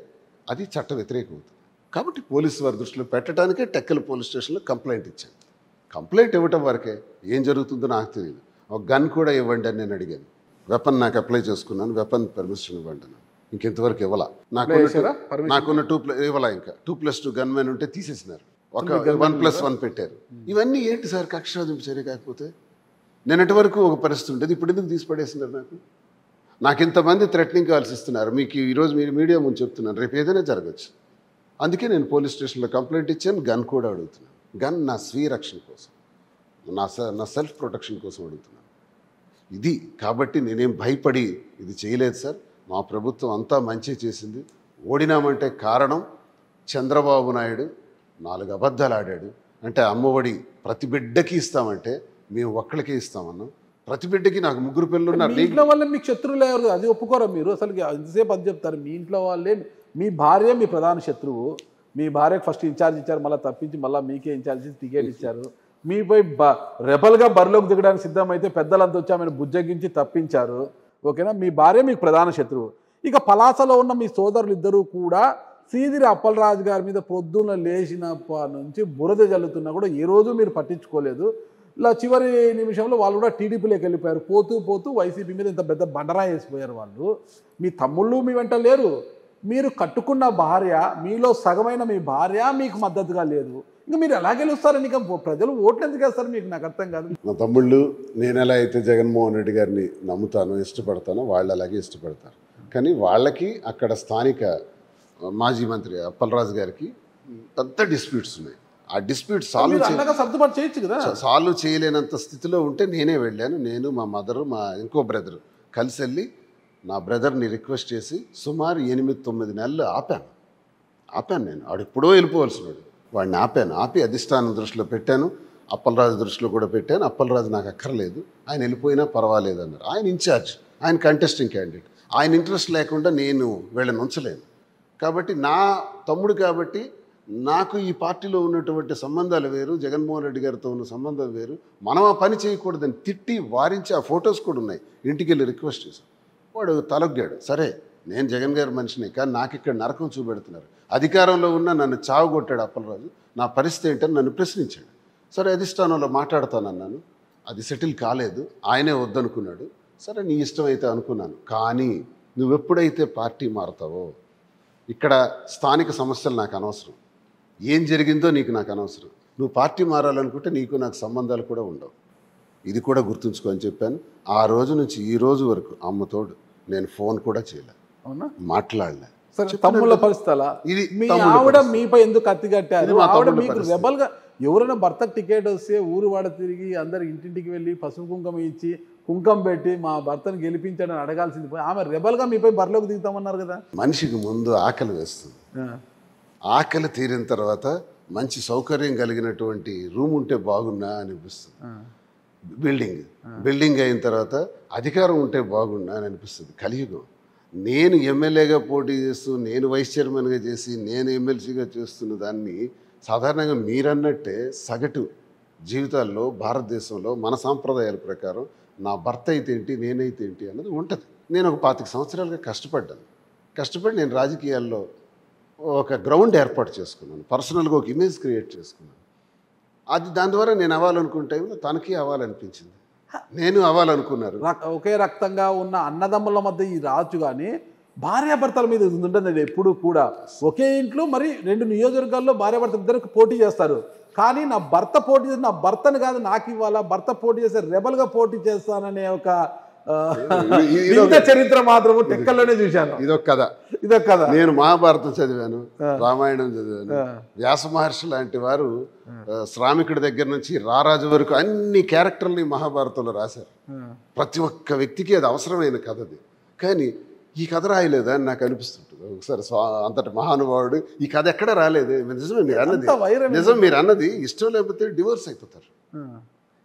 అది చట్ట వ్యతిరేకం అవుతుంది. కాబట్టి పోలీసు వారి దృష్టిలో పెట్టడానికే టెక్కల్ పోలీస్ స్టేషన్లో కంప్లైంట్ ఇచ్చాను. కంప్లైంట్ ఇవ్వటం వరకే, ఏం జరుగుతుందో నాకు తెలియదు. ఒక గన్ కూడా ఇవ్వండి అని నేను అడిగాను. వెపన్ నాకు అప్లై చేసుకున్నాను, వెపన్ పర్మిషన్ ఇవ్వండి అని. ఇంకెంతవరకు ఇవ్వాల. నాకున్న 2 ఇవ్వాల. ఇంకా 2+2 గన్ మ్యాన్ ఉంటే తీసేసినారు, ఒక 1+1 పెట్టారు. ఇవన్నీ ఏంటి సార్ కక్షాదింపు చర్య? కాకపోతే నేనటి వరకు ఒక పరిస్థితి ఉండేది, ఇప్పుడు ఎందుకు తీసి పడేసినారు? నాకు ఇంతమంది థ్రెటనింగ్ కాల్స్ ఇస్తున్నారు. మీకు ఈరోజు మీరు మీడియా ముందు చెప్తున్నాను, రేపు ఏదైనా జరగచ్చు. అందుకే నేను పోలీస్ స్టేషన్లో కంప్లైంట్ ఇచ్చాను, గన్ కూడా అడుగుతున్నాను. గన్ నా స్వీయ రక్షణ కోసం, నా సెల్ఫ్ ప్రొటెక్షన్ కోసం అడుగుతున్నాను. ఇది కాబట్టి నేనేం భయపడి ఇది చేయలేదు సార్. మా ప్రభుత్వం అంతా మంచి చేసింది. ఓడినామంటే కారణం చంద్రబాబు నాయుడు 4 అబద్ధాలు ఆడాడు. అంటే అమ్మఒడి ప్రతి బిడ్డకి ఇస్తామంటే మేము ఒక్కడికే ఇస్తామన్నాం. ప్రతి బిడ్డకి నాకు 3 పిల్లలు ఉన్నారు. మీ ఇంట్లో వాళ్ళే మీకు శత్రువులు ఎవరు? అది ఒప్పుకోరా మీరు? అసలు ఎంతసేపు అది చెప్తారు. మీ ఇంట్లో వాళ్ళే, మీ భార్య మీ ప్రధాన శత్రువు. మీ భార్యకు ఫస్ట్ ఇన్ఛార్జ్ ఇచ్చారు, మళ్ళీ తప్పించి మళ్ళీ మీకే ఇన్ఛార్జ్ ఇచ్చి టికెట్ ఇచ్చారు. మీపై రెబల్గా బరిలోకి దిగడానికి సిద్ధమైతే పెద్దలంతా వచ్చి ఆమెను బుజ్జగించి తప్పించారు. ఓకేనా? మీ భార్య మీకు ప్రధాన శత్రువు. ఇక పలాసలో ఉన్న మీ సోదరులు ఇద్దరూ కూడా సీదిరి అప్పలరాజు గారి మీద పొద్దున్న లేచినప్పటి నుంచి బురద జల్లుతున్నా కూడా ఏ రోజు మీరు పట్టించుకోలేదు. ఇలా చివరి నిమిషంలో వాళ్ళు కూడా టీడీపీలోకి వెళ్ళిపోయారు. పోతూ వైసీపీ మీద ఇంత పెద్ద బండరా వేసిపోయారు వాళ్ళు. మీ తమ్ముళ్ళు మీ వెంట లేరు. మీరు కట్టుకున్న భార్య, మీలో సగమైన మీ భార్య మీకు మద్దతుగా లేదు. ఇంకా మీరు ఎలా గెలుస్తారని, ఇంకా ప్రజలు ఓట్లు ఎందుకు వేస్తారు మీకు? నాకు అర్థం కాదు. మా తమ్ముళ్ళు నేను ఎలా అయితే జగన్మోహన్ రెడ్డి గారిని నమ్ముతానో, ఇష్టపడతానో, వాళ్ళు అలాగే ఇష్టపడతారు. కానీ వాళ్ళకి అక్కడ స్థానిక మాజీ మంత్రి అప్పలరాజు గారికి పెద్ద డిస్ప్యూట్స్ ఉన్నాయి. ఆ డిస్ప్యూట్ సర్దుబాటు చేయొచ్చు కదా. సాల్వ్ చేయలేనంత స్థితిలో ఉంటే నేనే వెళ్ళాను. నేను, మా మదరు, మా ఇంకో బ్రదరు కలిసి వెళ్ళి నా బ్రదర్ని రిక్వెస్ట్ చేసి సుమారు 8-9 నెలలు ఆపాను నేను. వాడు ఎప్పుడో వెళ్ళిపోవలసినాడు, వాడిని ఆపి అధిష్టానం దృష్టిలో పెట్టాను, అప్పలరాజు దృష్టిలో కూడా పెట్టాను. అప్పలరాజు నాకు అక్కర్లేదు, ఆయన వెళ్ళిపోయినా పర్వాలేదు అన్నారు. ఆయన ఇన్ఛార్జ్, ఆయన కంటెస్టింగ్ క్యాండిడేట్. ఆయన ఇంట్రెస్ట్ లేకుండా నేను వీళ్ళని ఉంచలేను. కాబట్టి నా తమ్ముడు కాబట్టి నాకు ఈ పార్టీలో ఉన్నటువంటి సంబంధాలు వేరు, జగన్మోహన్ రెడ్డి గారితో ఉన్న సంబంధం వేరు. మనం ఆ పని చేయకూడదని తిట్టి వారించి ఆ ఫొటోస్ కూడా ఉన్నాయి. ఇంటికి వెళ్ళి రిక్వెస్ట్ చేశాం. వాడు తలొగ్గాడు. సరే నేను జగన్ గారి మనిషిని, కానీ నాకు ఇక్కడ నరకం చూపెడుతున్నారు. అధికారంలో ఉన్న నన్ను చావుగొట్టాడు అప్పలరాజు. నా పరిస్థితి ఏంటని నన్ను ప్రశ్నించాడు. సరే అధిష్టానంలో మాట్లాడతానన్నాను, అది సెటిల్ కాలేదు. ఆయనే వద్దనుకున్నాడు. సరే నీ ఇష్టం అయితే అనుకున్నాను. కానీ నువ్వెప్పుడైతే పార్టీ మారుతావో, ఇక్కడ స్థానిక సమస్యలు నాకు అనవసరం, ఏం జరిగిందో నీకు నాకు అనవసరం. నువ్వు పార్టీ మారాలనుకుంటే నీకు నాకు సంబంధాలు కూడా ఉండవు. ఇది కూడా గుర్తుంచుకో అని చెప్పాను. ఆ రోజు నుంచి ఈ రోజు వరకు అమ్మతోడు నేను ఫోన్ కూడా చేయలే, మాట్లాడలే. తమ్ముళ్ళ పరిస్థితి ఇది. మీ ఆవిడ మీపై ఎందుకు కత్తి కట్టారు? ఆవిడ మీకు రెబల్గా, ఎవరైనా భర్తకు టికెట్ వస్తే ఊరు వాడ తిరిగి అందరు ఇంటింటికి వెళ్ళి పసుపు కుంకుమ ఇచ్చి కుంకం పెట్టి మా భర్తను గెలిపించాడని అడగాల్సింది పోయి ఆమె రెబల్గా మీపై బరిలోకి దిగుతామన్నారు కదా. మనిషికి ముందు ఆకలి వేస్తుంది, ఆకలి తీరిన తర్వాత మంచి సౌకర్యం కలిగినటువంటి రూమ్ ఉంటే బాగున్నా అనిపిస్తుంది. బిల్డింగ్ అయిన తర్వాత అధికారం ఉంటే బాగున్నా అని అనిపిస్తుంది. కలియుగం. నేను ఎమ్మెల్యేగా పోటీ చేస్తూ, నేను వైస్ చైర్మన్గా చేసి, నేను ఎమ్మెల్సీగా చేస్తున్న దాన్ని సాధారణంగా మీరన్నట్టే సగటు జీవితాల్లో భారతదేశంలో మన సాంప్రదాయాల ప్రకారం నా భర్త అయితే ఏంటి, నేనైతే ఏంటి అన్నది ఉంటుంది. నేను ఒక 25 సంవత్సరాలుగా కష్టపడి నేను రాజకీయాల్లో ఒక గ్రౌండ్ ఏర్పాటు చేసుకున్నాను. పర్సనల్గా ఒక ఇమేజ్ క్రియేట్ చేసుకున్నాను. అది దాని ద్వారా నేను అవ్వాలనుకున్న టైంలో తనకి అవ్వాలనిపించింది, నేను అవ్వాలనుకున్నారు. ఒకే రక్తంగా ఉన్న అన్నదమ్ముల మధ్య ఈ రాజు కానీ భార్యాభర్తల మీద ఇది ఉంటుంది ఎప్పుడు కూడా. ఒకే ఇంట్లో మరి 2 నియోజకవర్గాల్లో భార్యాభర్తలు ఇద్దరికి పోటీ చేస్తారు. కానీ నా భర్త పోటీ చేసి నా భర్తను కాదు నాకు ఇవ్వాలా, భర్త పోటీ చేస్తే రెబల్గా పోటీ చేస్తాననే ఒక చరిత్ర మాత్రము టెక్కల్లోనే చూశాను. ఇదొక కథ. నేను మహాభారతం చదివాను, రామాయణం చదివాను. వ్యాస మహర్షి లాంటి వారు శ్రామికుడి దగ్గర నుంచి రారాజు వరకు అన్ని క్యారెక్టర్ని మహాభారతంలో రాశారు. ప్రతి ఒక్క వ్యక్తికి అది అవసరమైన కథ అది. కానీ ఈ కథ రాయలేదా అని నాకు అనిపిస్తుంటుంది ఒకసారి. అంతటి మహానుభావుడు ఈ కథ ఎక్కడ రాలేదే. నిజమే మీరు అన్నది, మీరు అన్నది. ఇష్టం లేకపోతే డివోర్స్ అయిపోతారు,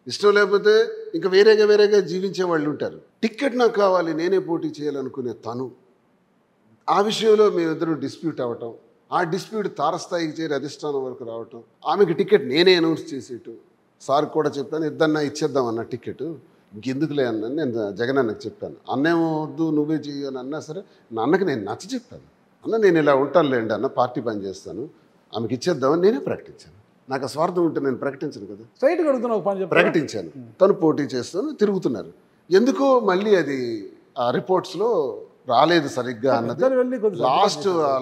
ఇష్టం లేకపోతే ఇంకా వేరేగా జీవించే వాళ్ళు ఉంటారు. టికెట్ నాకు కావాలి, నేనే పోటీ చేయాలనుకునే తను, ఆ విషయంలో మేమిద్దరం డిస్ప్యూట్ అవ్వటం, ఆ డిస్ప్యూట్ తారస్థాయికి చేరి అధిష్టానం వరకు రావటం, ఆమెకి టికెట్ నేనే అనౌన్స్ చేసేయటం. సార్ కూడా చెప్పాను, ఇద్దన్నా ఇచ్చేద్దాం అన్న టికెట్, ఇంకెందుకులే అన్నాను. నేను జగన్ అన్నకు చెప్పాను, అన్నేమో వద్దు నువ్వే చెయ్యి అని అన్నా సరే నా అన్నకి నేను నచ్చ చెప్పాను. అన్న నేను ఇలా ఉంటానులేండి అన్న, పార్టీ పని చేస్తాను, ఆమెకి ఇచ్చేద్దామని నేనే ప్రకటించాను. నాకు స్వార్థం ఉంటే నేను ప్రకటించను కదా, స్ట్రైట్గా అడుగుతున్నా ఒక పని ప్రకటించాను. తను పోటీ చేస్తాను, తిరుగుతున్నారు. ఎందుకో మళ్ళీ అది ఆ రిపోర్ట్స్లో రాలేదు సరిగ్గా అన్నది.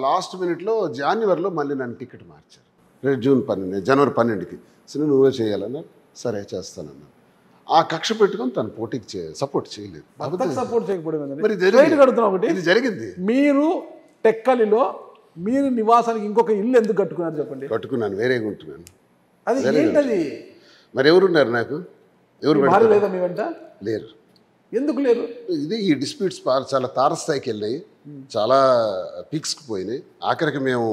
లాస్ట్ మినిట్లో జనవరిలో మళ్ళీ నన్ను టికెట్ మార్చారు. జనవరి 12కి సరే నువ్వే చేయాలన్నారు. సరే చేస్తానన్నా. ఆ కక్ష పెట్టుకొని తను పోటీకి సపోర్ట్ చేయలేదు. సపోర్ట్ చేయకపోవడం మరి ఇది జరిగింది. మీరు టెక్కలిలో మీరు నివాసానికి ఇంకొక ఇల్లు ఎందుకు కట్టుకున్నారు చెప్పండి? కట్టుకున్నాను, వేరేగా ఉంటున్నాను. అది ఏంటది? మరి ఎవరున్నారు నాకు? ఎవరు లేదా మీ వెంట? లేరు. ఎందుకు లేరు? ఇది ఈ డిస్ప్యూట్స్ చాలా తారస్థాయికి వెళ్ళినాయి, చాలా పీక్స్కి పోయినాయి. ఆఖరికి మేము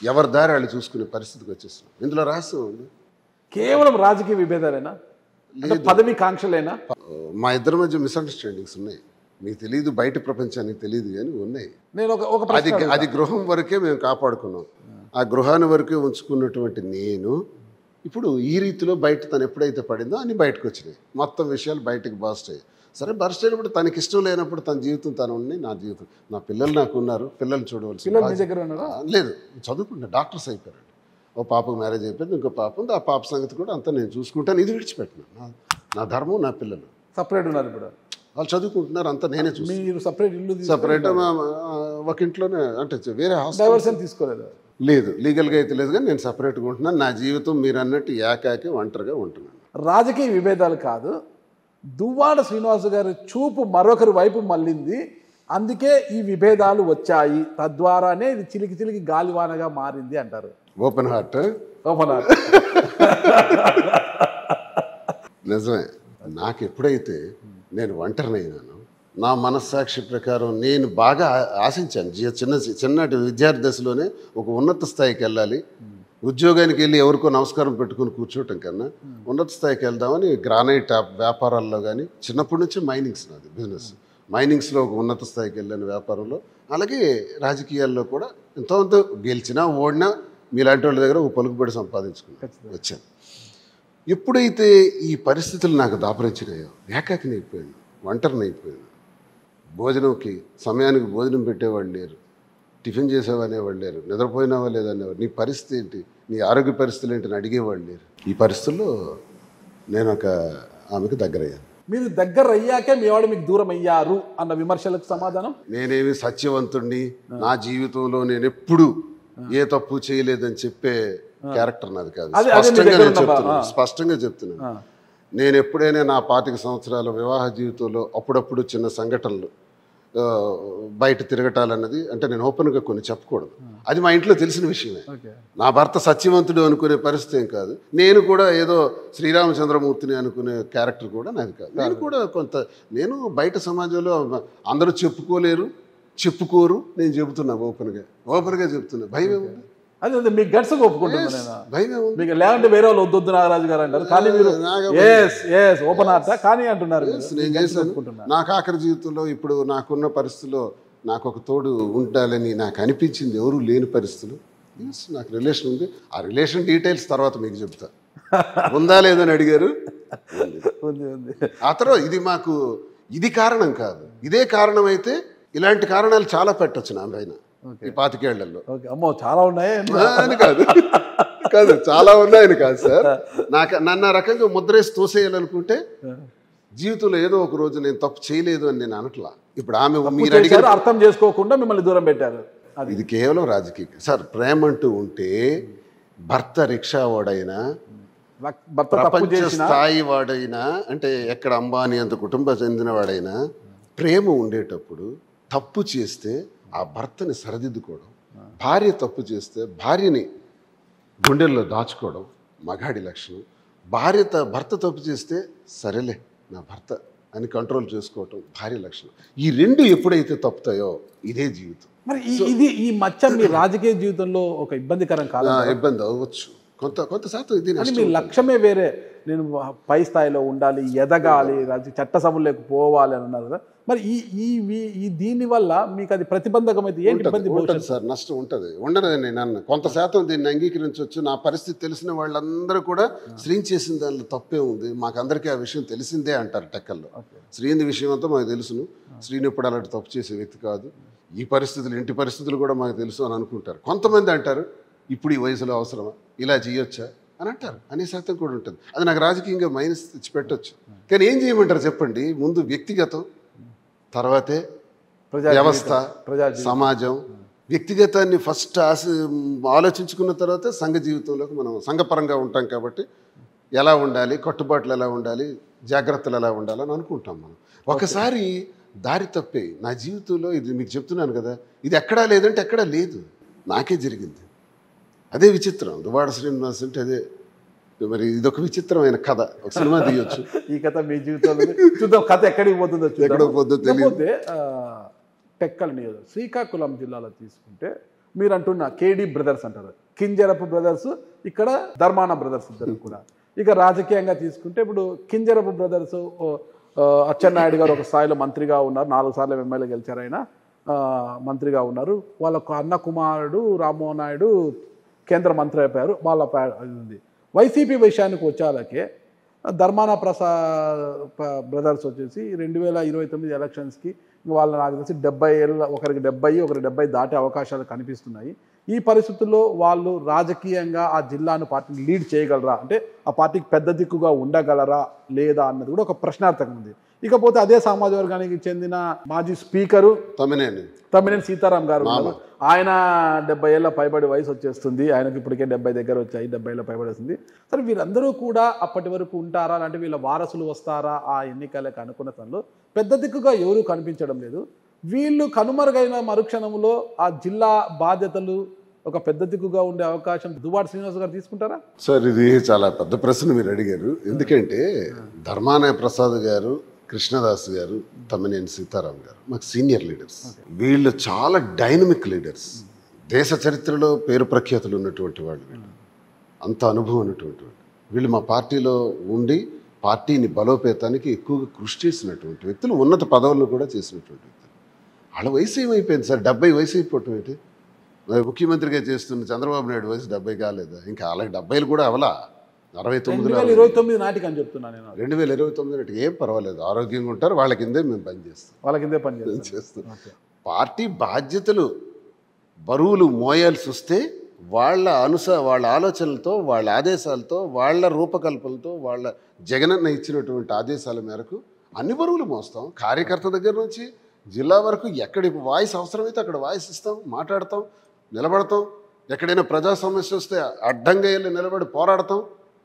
ఎవరి దారి వాళ్ళు చూసుకునే పరిస్థితికి వచ్చేస్తున్నాం. ఇందులో రహస్యం ఉంది. కేవలం రాజకీయ విభేదాలేనా, పదవి కాంక్షలేనా? మా ఇద్దరి మధ్య మిస్అండర్స్టాండింగ్స్ ఉన్నాయి. మీకు తెలియదు, బయట ప్రపంచానికి తెలియదు, కానీ ఉన్నాయి. నేను అది గృహం వరకే మేము కాపాడుకున్నాం. ఆ గృహాన్ని వరకే ఉంచుకున్నటువంటి నేను ఇప్పుడు ఈ రీతిలో బయట తను ఎప్పుడైతే పడిందో అన్ని బయటకు వచ్చినాయి. మొత్తం విషయాలు బయటకు బర్స్ట్ అయ్యాయి. సరే బర్స్ట్ అయినప్పుడు తనకి ఇష్టం లేనప్పుడు తన జీవితం తను ఉన్నాయి, నా జీవితం, నా పిల్లలు నాకు ఉన్నారు, పిల్లల్ని చూడవలసి. లేదు, చదువుకుంటా, డాక్టర్స్ అయిపోయారు. ఓ పాపకు మ్యారేజ్ అయిపోయింది, ఇంకో పాప ఉంది. ఆ పాప సంగతి కూడా అంతా నేను చూసుకుంటాను. ఇది విడిచిపెట్టినాను. నా ధర్మం, నా పిల్లలు సపరేట్ ఉన్నారు. ఇప్పుడు వాళ్ళు చదువుకుంటున్నారు, అంతా నేనే చూస్తాను. సపరేట్ ఒక ఇంట్లోనే, అంటే వేరే హాస్టల్ తీసుకోలేదు. లేదు, లీగల్గా అయితే లేదు, కానీ నేను సపరేట్గా ఉంటున్నాను. నా జీవితం మీరు అన్నట్టు ఏకాకి ఒంటరిగా ఉంటున్నాను. రాజకీయ విభేదాలు కాదు, దువ్వాడ శ్రీనివాస్ గారి చూపు మరొకరి వైపు మళ్ళింది. అందుకే ఈ విభేదాలు వచ్చాయి. తద్వారానే ఇది చిలికి గాలివానగా మారింది అంటారు. Open heart. నిజమే. నాకు ఎప్పుడైతే నేను ఒంటరినైనాను, నా మనస్సాక్షి ప్రకారం నేను బాగా ఆశించాను. చిన్నటి విద్యార్థి దశలోనే ఒక ఉన్నత స్థాయికి వెళ్ళాలి, ఉద్యోగానికి వెళ్ళి ఎవరికో నమస్కారం పెట్టుకుని కూర్చోవటం కన్నా ఉన్నత స్థాయికి వెళ్దామని గ్రానైట్ వ్యాపారాల్లో కానీ, చిన్నప్పటి నుంచి మైనింగ్స్ నాది బిజినెస్, మైనింగ్స్లో ఒక ఉన్నత స్థాయికి వెళ్ళాను వ్యాపారంలో. అలాగే రాజకీయాల్లో కూడా ఎంతో గెలిచినా ఓడినా మీలాంటి వాళ్ళ దగ్గర ఒక పలుకుబడి సంపాదించుకుని వచ్చాను. ఎప్పుడైతే ఈ పరిస్థితులు నాకు దాపరించినాయో ఏకాకిని అయిపోయాను, ఒంటరిని అయిపోయాను. భోజనంకి సమయానికి భోజనం పెట్టేవాళ్ళు లేరు, టిఫిన్ చేసేవాళ్ళేవాళ్ళు లేరు, నిద్రపోయినావా లేదనేవారు. నీ పరిస్థితి ఏంటి, నీ ఆరోగ్య పరిస్థితులు ఏంటని అడిగేవాళ్ళు లేరు. ఈ పరిస్థితుల్లో నేను ఆమెకు దగ్గరయ్యాను. మీరు దగ్గర అయ్యాకే మీ వాడు మీకు దూరం అయ్యారు అన్న విమర్శలకు సమాధానం? నేనేమి సత్యవంతుణ్ణి, నా జీవితంలో నేను ఎప్పుడు ఏ తప్పు చేయలేదని చెప్పే క్యారెక్టర్ నాది కాదు. స్పష్టంగా చెప్తున్నాను. నేను ఎప్పుడైనా నా 25 సంవత్సరాల వివాహ జీవితంలో అప్పుడప్పుడు చిన్న సంఘటనలు బయట తిరగటాలన్నది, అంటే నేను ఓపెన్గా కొన్ని చెప్పకూడదు, అది మా ఇంట్లో తెలిసిన విషయమే. నా భర్త సత్యవంతుడు అనుకునే పరిస్థితి ఏం కాదు. నేను కూడా ఏదో శ్రీరామచంద్రమూర్తిని అనుకునే క్యారెక్టర్ కూడా నాది కాదు. నేను కూడా నేను బయట సమాజంలో అందరూ చెప్పుకోలేరు, చెప్పుకోరు, నేను చెబుతున్నా ఓపెన్గా చెప్తున్నా. భయం ఏముంది? అదే మీకు గట్స్ ఒప్పుకుంటున్నాను నేను. భయమే ఉంది. మీకు లేదంటే వేరే వాళ్ళు వద్దు నాగరాజు గారు అంటారు, కానీ మీరు ఓపెన్ హార్ట్ కానీ అంటున్నారు. నేను చేశాను. నాకు ఆఖరి జీవితంలో ఇప్పుడు నాకున్న పరిస్థితుల్లో నాకు ఒక తోడు ఉండాలని నాకు అనిపించింది, ఎవరు లేని పరిస్థితులు. నాకు రిలేషన్ ఉంది, ఆ రిలేషన్ డీటెయిల్స్ తర్వాత మీకు చెప్తా. ఉందా లేదని అడిగారు. ఆ తర్వాత ఇది మాకు ఇది కారణం కాదు, ఇదే కారణం అయితే ఇలాంటి కారణాలు చాలా పెట్టచ్చు నా పైన ఈ 25 ఏళ్లలో. అమ్మో చాలా ఉన్నాయి అని కాదు కాదు చాలా ఉన్నాయని కాదు సార్. నన్ను ఆ రకంగా ముద్రేసి తోసేయాలనుకుంటే జీవితంలో ఏదో ఒక రోజు నేను తప్పు చేయలేదు అని నేను అనట్లా. ఇప్పుడు ఆమె మీరు అడిగారు అర్థం చేసుకోకుండా మిమ్మల్ని దూరం పెట్టారు. ఇది కేవలం రాజకీయ సార్. ప్రేమ అంటూ ఉంటే భర్త రిక్షా వాడైనా ప్రపంచ స్థాయి వాడైనా అంటే ఎక్కడ అంబానీ అంత కుటుంబం చెందిన వాడైనా ప్రేమ ఉండేటప్పుడు తప్పు చేస్తే ఆ భర్తని సరిదిద్దుకోవడం, భార్య తప్పు చేస్తే భార్యని గుండెల్లో దాచుకోవడం మగాడి లక్షణం. భర్త తప్పు చేస్తే సరేలే నా భర్త అని కంట్రోల్ చేసుకోవటం భార్య లక్షణం. ఈ రెండు ఎప్పుడైతే తప్పుతాయో ఇదే జీవితం. మరి ఈ మచ్చ మీ రాజకీయ జీవితంలో ఒక ఇబ్బందికరం కాదు? ఇబ్బంది అవ్వచ్చు కొంత శాతం. ఇది మీ లక్ష్యమే వేరే, నేను పై స్థాయిలో ఉండాలి, ఎదగాలి, చట్టసభల్లోకి పోవాలి అని అన్నారు కదా. మరి ఈ దీని వల్ల మీకు అది ప్రతిబంధకం అయితే ఏంటి ఇబ్బంది? ఉంటుంది సార్, నష్టం ఉంటుంది. ఉండదని నేను అన్న కొంత శాతం దీన్ని అంగీకరించవచ్చు. నా పరిస్థితి తెలిసిన వాళ్ళందరూ కూడా శ్రీని చేసిన దానిలో తప్పే ఉంది, మాకు అందరికీ ఆ విషయం తెలిసిందే అంటారు టెక్కల్లో. శ్రీని విషయం అంతా మాకు తెలుసును, శ్రీని ఎప్పుడు అలాంటి తప్పు చేసే వ్యక్తి కాదు, ఈ పరిస్థితులు ఇంటి పరిస్థితులు కూడా మాకు తెలుసు అని అనుకుంటారు. కొంతమంది అంటారు ఇప్పుడు ఈ వయసులో అవసరమా, ఇలా చేయొచ్చా అని అంటారు. అనే శాతం కూడా ఉంటుంది. అది నాకు రాజకీయంగా మైనస్ తెచ్చి పెట్టచ్చు. కానీ ఏం చేయమంటారు చెప్పండి? ముందు వ్యక్తిగతం, తర్వాతే వ్యవస్థ, సమాజం. వ్యక్తిగతాన్ని ఫస్ట్ ఆలోచించుకున్న తర్వాత సంఘ జీవితంలోకి మనం సంఘపరంగా ఉంటాం కాబట్టి ఎలా ఉండాలి, కట్టుబాట్లు ఎలా ఉండాలి, జాగ్రత్తలు ఎలా ఉండాలని అనుకుంటాం మనం. ఒకసారి దారి తప్పే నా జీవితంలో ఇది మీకు చెప్తున్నాను కదా, ఇది ఎక్కడా లేదంటే ఎక్కడా లేదు, నాకే జరిగింది. అదే విచిత్రం. దువ్వాడ శ్రీనివాస్ అంటే అదే. మరి ఇదొక విచిత్రమైన కథ, ఒక సినిమా తీయొచ్చు. ఈ కథ మీ జీవితంలో చూద్దాం, కథ ఎక్కడికి పోతుందో తెలియకపోతే. టెక్కల్ నియోజకవర్గం శ్రీకాకుళం జిల్లాలో తీసుకుంటే మీరు అంటున్న కేడి బ్రదర్స్ అంటారు, కింజరపు బ్రదర్స్, ఇక్కడ ధర్మాన బ్రదర్స్ ఇద్దరు కూడా. ఇక రాజకీయంగా తీసుకుంటే ఇప్పుడు కింజరపు బ్రదర్స్ అచ్చెన్నాయుడు గారు ఒక స్థాయిలో మంత్రిగా ఉన్నారు, 4 సార్లు ఎమ్మెల్యే గెలిచారు, ఆయన మంత్రిగా ఉన్నారు. వాళ్ళ అన్న కుమారుడు రామ్మోహన్ నాయుడు కేంద్ర మంత్రి అయిపోయారు. వాళ్ళ ఉంది. వైసీపీ విషయానికి వచ్చేలాకే ధర్మాన బ్రదర్స్ వచ్చేసి 2029 ఎలక్షన్స్కి వాళ్ళ నాకు తెలిసి 70 ఏళ్ళ, ఒకరికి 70, ఒకరికి 70 దాటే అవకాశాలు కనిపిస్తున్నాయి. ఈ పరిస్థితుల్లో వాళ్ళు రాజకీయంగా ఆ జిల్లాను పార్టీని లీడ్ చేయగలరా, అంటే ఆ పార్టీకి పెద్ద దిక్కుగా ఉండగలరా లేదా అన్నది కూడా ఒక ప్రశ్నార్థకం ఉంది. ఇకపోతే అదే సమాజ వర్గానికి చెందిన మాజీ స్పీకరు తమ్మినేని సీతారాం గారు, ఆయన 70 ఏళ్ళ పైబడి వయసు వచ్చేస్తుంది, ఆయనకి ఇప్పటికే 70 దగ్గర వచ్చాయి, 70 ఏళ్ళ పైబడి వస్తుంది. సరే వీళ్ళందరూ కూడా అప్పటి వరకు ఉంటారా, అంటే వీళ్ళ వారసులు వస్తారా ఆ ఎన్నికలకు అనుకున్న తనలో పెద్ద దిక్కుగా ఎవరూ కనిపించడం లేదు. వీళ్ళు కనుమరుగైన మరుక్షణంలో ఆ జిల్లా బాధ్యతలు ఒక పెద్ద దిక్కుగా ఉండే అవకాశం దువ్వాడ శ్రీనివాస్ గారు తీసుకుంటారా? సార్ ఇది చాలా పెద్ద ప్రశ్న మీరు అడిగారు. ఎందుకంటే ధర్మాన ప్రసాద్ గారు, కృష్ణదాస్ గారు, తమ్మినేని సీతారాం గారు మాకు సీనియర్ లీడర్స్. వీళ్ళు చాలా డైనమిక్ లీడర్స్, దేశ చరిత్రలో పేరు ప్రఖ్యాతులు ఉన్నటువంటి వాళ్ళు, వీళ్ళు అంత అనుభవం ఉన్నటువంటి వాళ్ళు. వీళ్ళు మా పార్టీలో ఉండి పార్టీని బలోపేతానికి ఎక్కువగా కృషి చేసినటువంటి వ్యక్తులు, ఉన్నత పదవులను కూడా చేసినటువంటి వ్యక్తులు. వాళ్ళ వయసు ఏమైపోయింది సార్, 70 వయసు అయిపోవటం ఏంటి? ముఖ్యమంత్రిగా చేస్తున్న చంద్రబాబు నాయుడు వయసు 70 కాలేదా? ఇంకా అలాగే 70 కూడా అవలా, 2029 నాటికి అని చెప్తున్నాను నేను. 2029 నాటికి ఏం పర్వాలేదు, ఆరోగ్యంగా ఉంటారు, వాళ్ళ కిందే మేము పనిచేస్తాం, వాళ్ళ కిందే పనిచేస్తాం. పార్టీ బాధ్యతలు బరువులు మోయాల్సి వస్తే వాళ్ళ ఆలోచనలతో, వాళ్ళ ఆదేశాలతో, వాళ్ళ రూపకల్పనలతో, వాళ్ళ జగనన్న ఇచ్చినటువంటి ఆదేశాల మేరకు అన్ని బరువులు మోస్తాం. కార్యకర్త దగ్గర నుంచి జిల్లా వరకు ఎక్కడి వాయిస్ అవసరమైతే అక్కడ వాయిస్ ఇస్తాం, మాట్లాడతాం, నిలబడతాం. ఎక్కడైనా ప్రజా సమస్య వస్తే అడ్డంగా వెళ్ళి నిలబడి పోరాడతాం.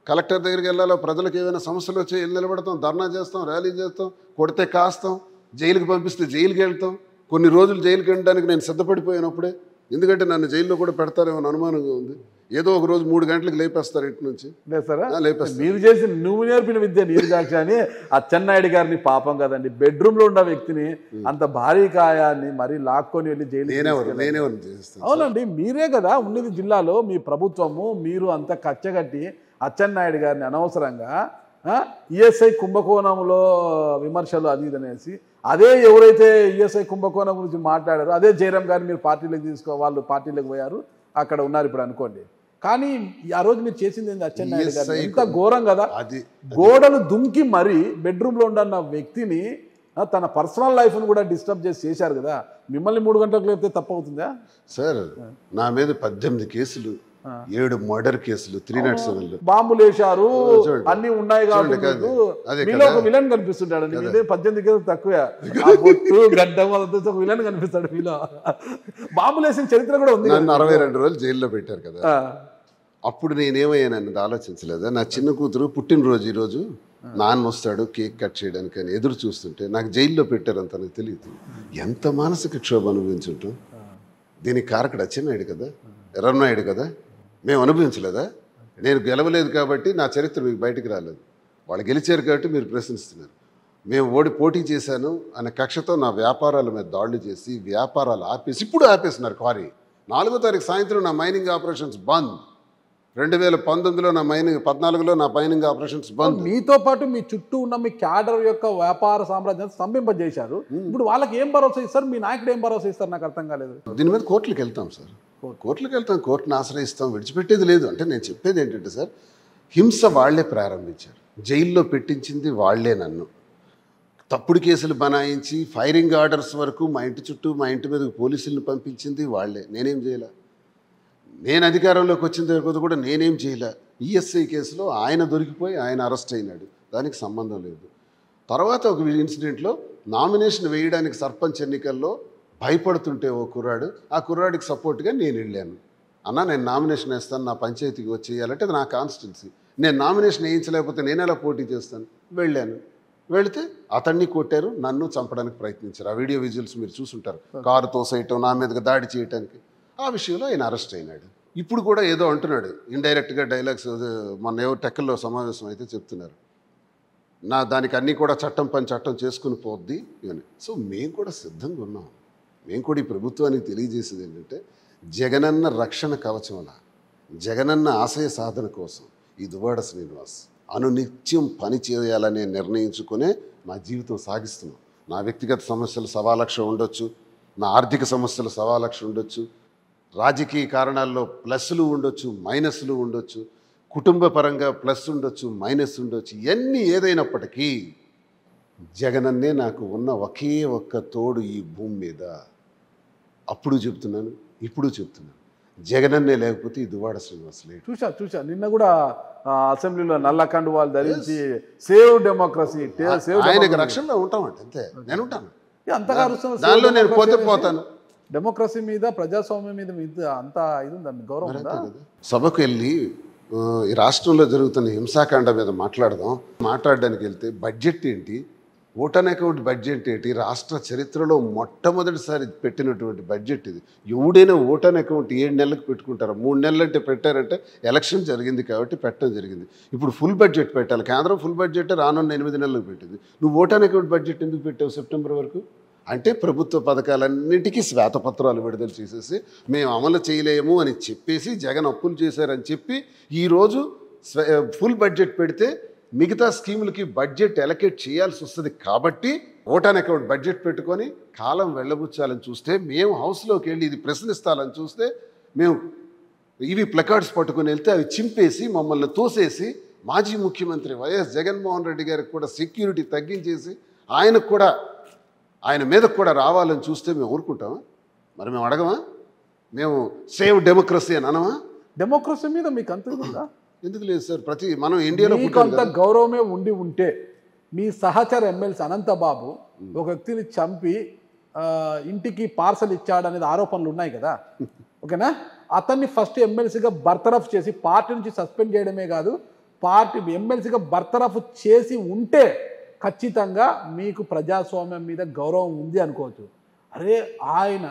కలెక్టర్ దగ్గరికి వెళ్ళాలో, ప్రజలకు ఏదైనా సమస్యలు వచ్చి వెళ్ళి నిలబడతాం, ధర్నా చేస్తాం, ర్యాలీ చేస్తాం, కొడితే కాస్తాం, జైలుకి పంపిస్తే జైలుకి వెళ్తాం. కొన్ని రోజులు జైలుకి వెళ్ళడానికి నేను సిద్ధపడిపోయినప్పుడే, ఎందుకంటే నన్ను జైల్లో కూడా పెడతారేమో అనుమానంగా ఉంది. ఏదో ఒక రోజు 3 గంటలకు లేపేస్తారు ఇంటి నుంచి. లేస్తారా? లేపేస్తారు. మీరు చేసి నువ్వు నేర్పిన విద్య నీరు సాక్షి అని అచ్చెన్నాయుడు గారిని పాపం కదండి, బెడ్రూమ్లో ఉన్న వ్యక్తిని అంత భారీ కాయాన్ని మరీ లాక్కొని వెళ్ళి జైలు. అవునండి, మీరే కదా ఉన్నది జిల్లాలో, మీ ప్రభుత్వము, మీరు అంత కచ్చగట్టి అచ్చెన్నాయుడు గారిని అనవసరంగా ఈఎస్ఐ కుంభకోణంలో విమర్శలు అది ఇది అనేసి, అదే ఎవరైతే ఈఎస్ఐ కుంభకోణం గురించి మాట్లాడారో అదే జయరాం గారిని మీరు పార్టీలోకి వాళ్ళు పార్టీలోకి పోయారు, అక్కడ ఉన్నారు ఇప్పుడు అనుకోండి. కానీ ఆ రోజు మీరు చేసింది ఏంది? అచ్చెన్నాయుడు గారు ఎంత ఘోరం కదా, గోడలు దుంకి మరీ బెడ్రూమ్లో ఉన్న వ్యక్తిని తన పర్సనల్ లైఫ్ను కూడా డిస్టర్బ్ చేశారు కదా. మిమ్మల్ని 3 గంటలకు లేపితే తప్పవుతుందా సార్? నా మీద 18 కేసులు, 7 మర్డర్ కేసులు, 307 బాంబులు వేశారు, అన్ని ఉన్నాయి కాబట్టి మీలో ఒక విలన్ కనిపిస్తుంటాడు. 18 కేసులు తక్కువ, గడ్డం ఒక విలన్ కనిపిస్తాడు మీలో. బాంబులు వేసిన చరిత్ర కూడా ఉంది. నన్ను 62 రోజులు జైల్లో పెట్టారు కదా. అప్పుడు నేనేమయ్యానన్నది ఆలోచించలేదా? నా చిన్న కూతురు పుట్టినరోజు ఈరోజు, నాన్న వస్తాడు కేక్ కట్ చేయడానికి అని ఎదురు చూస్తుంటే నాకు జైల్లో పెట్టారంత నాకు తెలియదు. ఎంత మానసిక క్షోభ అనుభవించుంటాం. దీనికి కారకుడు అచ్చెన్నాయుడు కదా, ఎర్రన్నాయుడు కదా. మేము అనుభవించలేదా? నేను గెలవలేదు కాబట్టి నా చరిత్ర మీకు బయటికి రాలేదు, వాళ్ళు గెలిచారు కాబట్టి మీరు ప్రశ్నిస్తున్నారు. మేము పోటీ చేశాను అనే కక్షతో నా వ్యాపారాల మీద దాడులు చేసి వ్యాపారాలు ఆపేసి ఇప్పుడు ఆపేస్తున్నారు. క్వారీ 4వ తారీఖు సాయంత్రం నా మైనింగ్ ఆపరేషన్స్ బంద్. 2019లో నా మైనింగ్, 14లో నా మైనింగ్ ఆపరేషన్స్ బంద్. మీతో పాటు మీ చుట్టూ ఉన్న మీ క్యాడర్ యొక్క వ్యాపార సామ్రాజ్యాన్ని స్తంభింపజేశారు. ఇప్పుడు వాళ్ళకి ఏం భరోసా ఇస్తారు? మీ నాయకుడు ఏం భరోసా ఇస్తారు? నాకు అర్థం కాలేదు. దీని మీద కోర్టులకు వెళ్తాం సార్, కోర్టులకు వెళ్తాం, కోర్టును ఆశ్రయిస్తాం, విడిచిపెట్టేది లేదు. అంటే నేను చెప్పేది ఏంటంటే సార్, హింస వాళ్లే ప్రారంభించారు, జైల్లో పెట్టించింది వాళ్లే. నన్ను తప్పుడు కేసులు బనాయించి ఫైరింగ్ ఆర్డర్స్ వరకు మా ఇంటి చుట్టూ, మా ఇంటి మీదకి పోలీసులను పంపించింది వాళ్లే. నేనేం చేయలే. నేను అధికారంలోకి వచ్చిన తర్వాత కూడా నేనేం చేయలే. ఈఎస్ఐ కేసులో ఆయన దొరికిపోయి ఆయన అరెస్ట్ అయినాడు, దానికి సంబంధం లేదు. తర్వాత ఒక ఇన్సిడెంట్లో నామినేషన్ వేయడానికి సర్పంచ్ ఎన్నికల్లో భయపడుతుంటే ఓ కుర్రాడు, ఆ కుర్రాడికి సపోర్ట్గా నేను వెళ్ళాను. అన్న నేను నామినేషన్ వేస్తాను, నా పంచాయతీకి వచ్చేయాలంటే అది నా కాన్స్టిట్యున్సీ, నేను నామినేషన్ వేయించలేకపోతే నేను ఎలా పోటీ చేస్తాను? వెళ్ళాను. వెళితే అతన్ని కొట్టారు, నన్ను చంపడానికి ప్రయత్నించారు. ఆ వీడియో విజువల్స్ మీరు చూసుంటారు. కారు తోసేయటం, నా మీదకి దాడి చేయడానికి. ఆ విషయంలో ఆయన అరెస్ట్ అయినాడు. ఇప్పుడు కూడా ఏదో అంటున్నాడు ఇండైరెక్ట్గా డైలాగ్స్. మొన్న ఏవో టెక్కల్లో సమావేశం అయితే చెప్తున్నారు, దానికి అన్నీ కూడా చట్టం పని చట్టం చేసుకుని పోద్ది అని. సో మేము కూడా సిద్ధంగా ఉన్నాం. మేము కూడా ఈ ప్రభుత్వానికి తెలియజేసేది ఏంటంటే, జగనన్న రక్షణ కవచంలా, జగనన్న ఆశయ సాధన కోసం ఈ దువ్వాడ శ్రీనివాస్ అనునిత్యం పని చేయాలనే నిర్ణయించుకునే మా జీవితం సాగిస్తున్నాం. నా వ్యక్తిగత సమస్యలు 1,00,000 ఉండొచ్చు, నా ఆర్థిక సమస్యలు 1,00,000 ఉండొచ్చు, రాజకీయ కారణాల్లో ప్లస్లు ఉండొచ్చు, మైనస్లు ఉండొచ్చు, కుటుంబ పరంగా ప్లస్ ఉండొచ్చు, మైనస్ ఉండొచ్చు. ఇవన్నీ ఏదైనప్పటికీ జగనన్నే నాకు ఉన్న ఒకే ఒక్క తోడు ఈ భూమి మీద. అప్పుడు చెప్తున్నాను, ఇప్పుడు చెప్తున్నాను, జగనన్నే లేకపోతే ఈ దువ్వాడ శ్రీనివాస్ లేడు. చూసా నిన్న కూడా అసెంబ్లీలో నల్ల కండువాలు ధరించి సేవ్ డెమోక్రసీ, ఆయనకి రక్షణలో ఉంటామంటే అంతే. నేను ఉంటాను, అంతగా దానిలో నేను పోతాను. డెమోక్రసీ మీద, ప్రజాస్వామ్యం మీద అంత ఇది ఉందండి, గౌరవం ఉందా? సభకు వెళ్ళి ఈ రాష్ట్రంలో జరుగుతున్న హింసాకాండ మీద మాట్లాడడానికి వెళ్తే బడ్జెట్ ఏంటి, ఓటాన్ అకౌంట్ బడ్జెట్ ఏంటి, రాష్ట్ర చరిత్రలో మొట్టమొదటిసారి పెట్టినటువంటి బడ్జెట్ ఇది. ఎవడైనా ఓటాన్ అకౌంట్ 7 నెలలకు పెట్టుకుంటారు, 3 నెలలు అంటే పెట్టారంటే ఎలక్షన్ జరిగింది కాబట్టి పెట్టడం జరిగింది. ఇప్పుడు ఫుల్ బడ్జెట్ పెట్టాలి, కేంద్రం ఫుల్ బడ్జెట్ రానున్న 8 నెలలకు పెట్టింది. నువ్వు ఓటాన్ అకౌంట్ బడ్జెట్ ఎందుకు పెట్టావు సెప్టెంబర్ వరకు? అంటే ప్రభుత్వ పథకాలన్నిటికీ శ్వేతపత్రాలు విడుదల చేసేసి మేము అమలు చేయలేము అని చెప్పేసి, జగన్ అప్పులు చేశారని చెప్పి ఈరోజు ఫుల్ బడ్జెట్ పెడితే మిగతా స్కీములకి బడ్జెట్ ఎలకేట్ చేయాల్సి వస్తుంది. కాబట్టి ఓటాన్ అకౌంట్ బడ్జెట్ పెట్టుకొని కాలం వెళ్ళబుచ్చాలని చూస్తే, మేము హౌస్లోకి వెళ్ళి ఇది ప్రశ్నిస్తాలని చూస్తే, మేము ఇవి ప్లకార్డ్స్ పట్టుకొని వెళ్తే అవి చింపేసి మమ్మల్ని తోసేసి, మాజీ ముఖ్యమంత్రి వైఎస్ జగన్మోహన్ రెడ్డి గారికి కూడా సెక్యూరిటీ తగ్గించేసి ఆయన మీదకు కూడా రావాలని చూస్తే మేము ఊరుకుంటామా? మరి మేము అడగమా? మేము సేవ్ డెమోక్రసీ అని అనమా? డెమోక్రసీ మీద మీకు అంత ఉందా? ఎందుకు లేదు సార్? మనం ఇండియాలో అంత గౌరవమే ఉంటే మీ సహచర ఎమ్మెల్సీ అనంతబాబు ఒక వ్యక్తిని చంపి ఇంటికి పార్సల్ ఇచ్చాడనేది ఆరోపణలు ఉన్నాయి కదా, ఓకేనా? అతన్ని ఫస్ట్ ఎమ్మెల్సీగా బర్తరఫ్ చేసి పార్టీ నుంచి సస్పెండ్ చేయడమే కాదు, పార్టీ ఎమ్మెల్సీగా బర్తరఫ్ చేసి ఉంటే ఖచ్చితంగా మీకు ప్రజాస్వామ్యం మీద గౌరవం ఉంది అనుకోవచ్చు. అరే ఆయన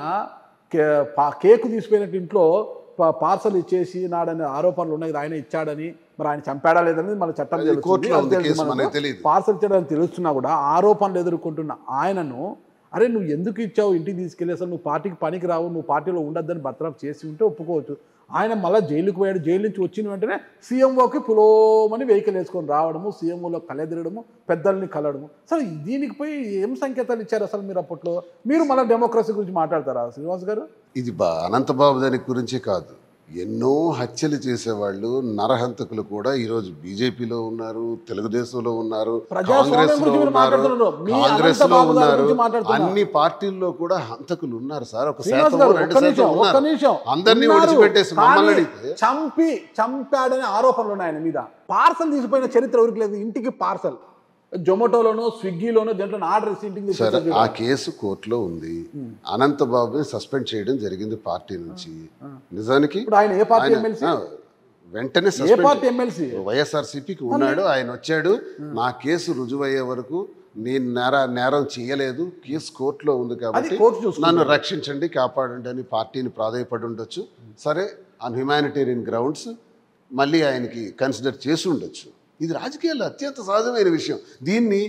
కేకు తీసిపోయినట్టు ఇంట్లో పార్సల్ ఇచ్చేసి నాడని ఆరోపణలు ఉన్నాయి, ఆయన ఇచ్చాడని, మరి ఆయన చంపాడా లేదని మన చట్టం కోర్టులో ఉంది కేసు, మనకు తెలియదు. పార్సల్ ఇచ్చాడని తెలుస్తున్నా కూడా ఆరోపణలు ఎదుర్కొంటున్న ఆయనను అరే నువ్వు ఎందుకు ఇచ్చావు, ఇంటికి తీసుకెళ్ళి అసలు నువ్వు పార్టీకి పనికి రావు, నువ్వు పార్టీలో ఉండొద్దని బర్తరఫ్ చేసి ఉంటే ఒప్పుకోవచ్చు. ఆయన మళ్ళీ జైలుకు పోయాడు, జైలు నుంచి వచ్చిన వెంటనే సీఎంఓకి పులోమని వెహికల్ వేసుకొని రావడము, సీఎంఓలో కలెదిరడము, పెద్దల్ని కలవడము. అసలు దీనికి పోయి ఏం సంకేతాలు ఇచ్చారు అసలు మీరు అప్పట్లో? మీరు మళ్ళీ డెమోక్రసీ గురించి మాట్లాడతారా శ్రీనివాస్ గారు? ఇది అనంతబాబు దాని గురించే కాదు, ఎన్నో హత్యలు చేసేవాళ్ళు నరహంతకులు కూడా ఈరోజు బీజేపీలో ఉన్నారు, తెలుగుదేశంలో ఉన్నారు, కాంగ్రెస్ లో ఉన్నారు, అన్ని పార్టీల్లో కూడా హంతకులు ఉన్నారు సార్. ఒక శాతం 2% ఉన్నారు. అందరినీ విడిచిపెట్టేసి మమ్మల్ని అడిగితే చంపాడనే ఆరోపణలు ఉన్నాయి ఆయన మీద. పార్సల్ తీసిపోయిన చరిత్ర ఎవరికి లేదు. ఇంటికి పార్సల్ జొమాటోలోనో స్విగ్గీలోనో దేంట్లో ఆర్డర్ ఇచ్చి ఇంటికి సరే, ఆ కేసు కోర్టులో ఉంది. అనంతబాబుని సస్పెండ్ చేయడం జరిగింది పార్టీ నుంచి. నిజానికి ఆయన ఏ పార్టీ ఎమ్మెల్సీ? వెంటనే వైఎస్ఆర్సీపీకి ఉన్నాడు. ఆయన వచ్చాడు, నా కేసు రుజువయ్యే వరకు నేను నేరం చేయలేదు, కేసు కోర్టులో ఉంది కాబట్టి నన్ను రక్షించండి, కాపాడండి అని పార్టీని ప్రాధాయపడి ఉండొచ్చు. సరే, ఆన్ హ్యుమానిటేరియన్ గ్రౌండ్స్ మళ్ళీ ఆయనకి కన్సిడర్ చేసి ఉండొచ్చు. ఇది రాజకీయాల్లో అత్యంత సహజమైన విషయం. దీన్ని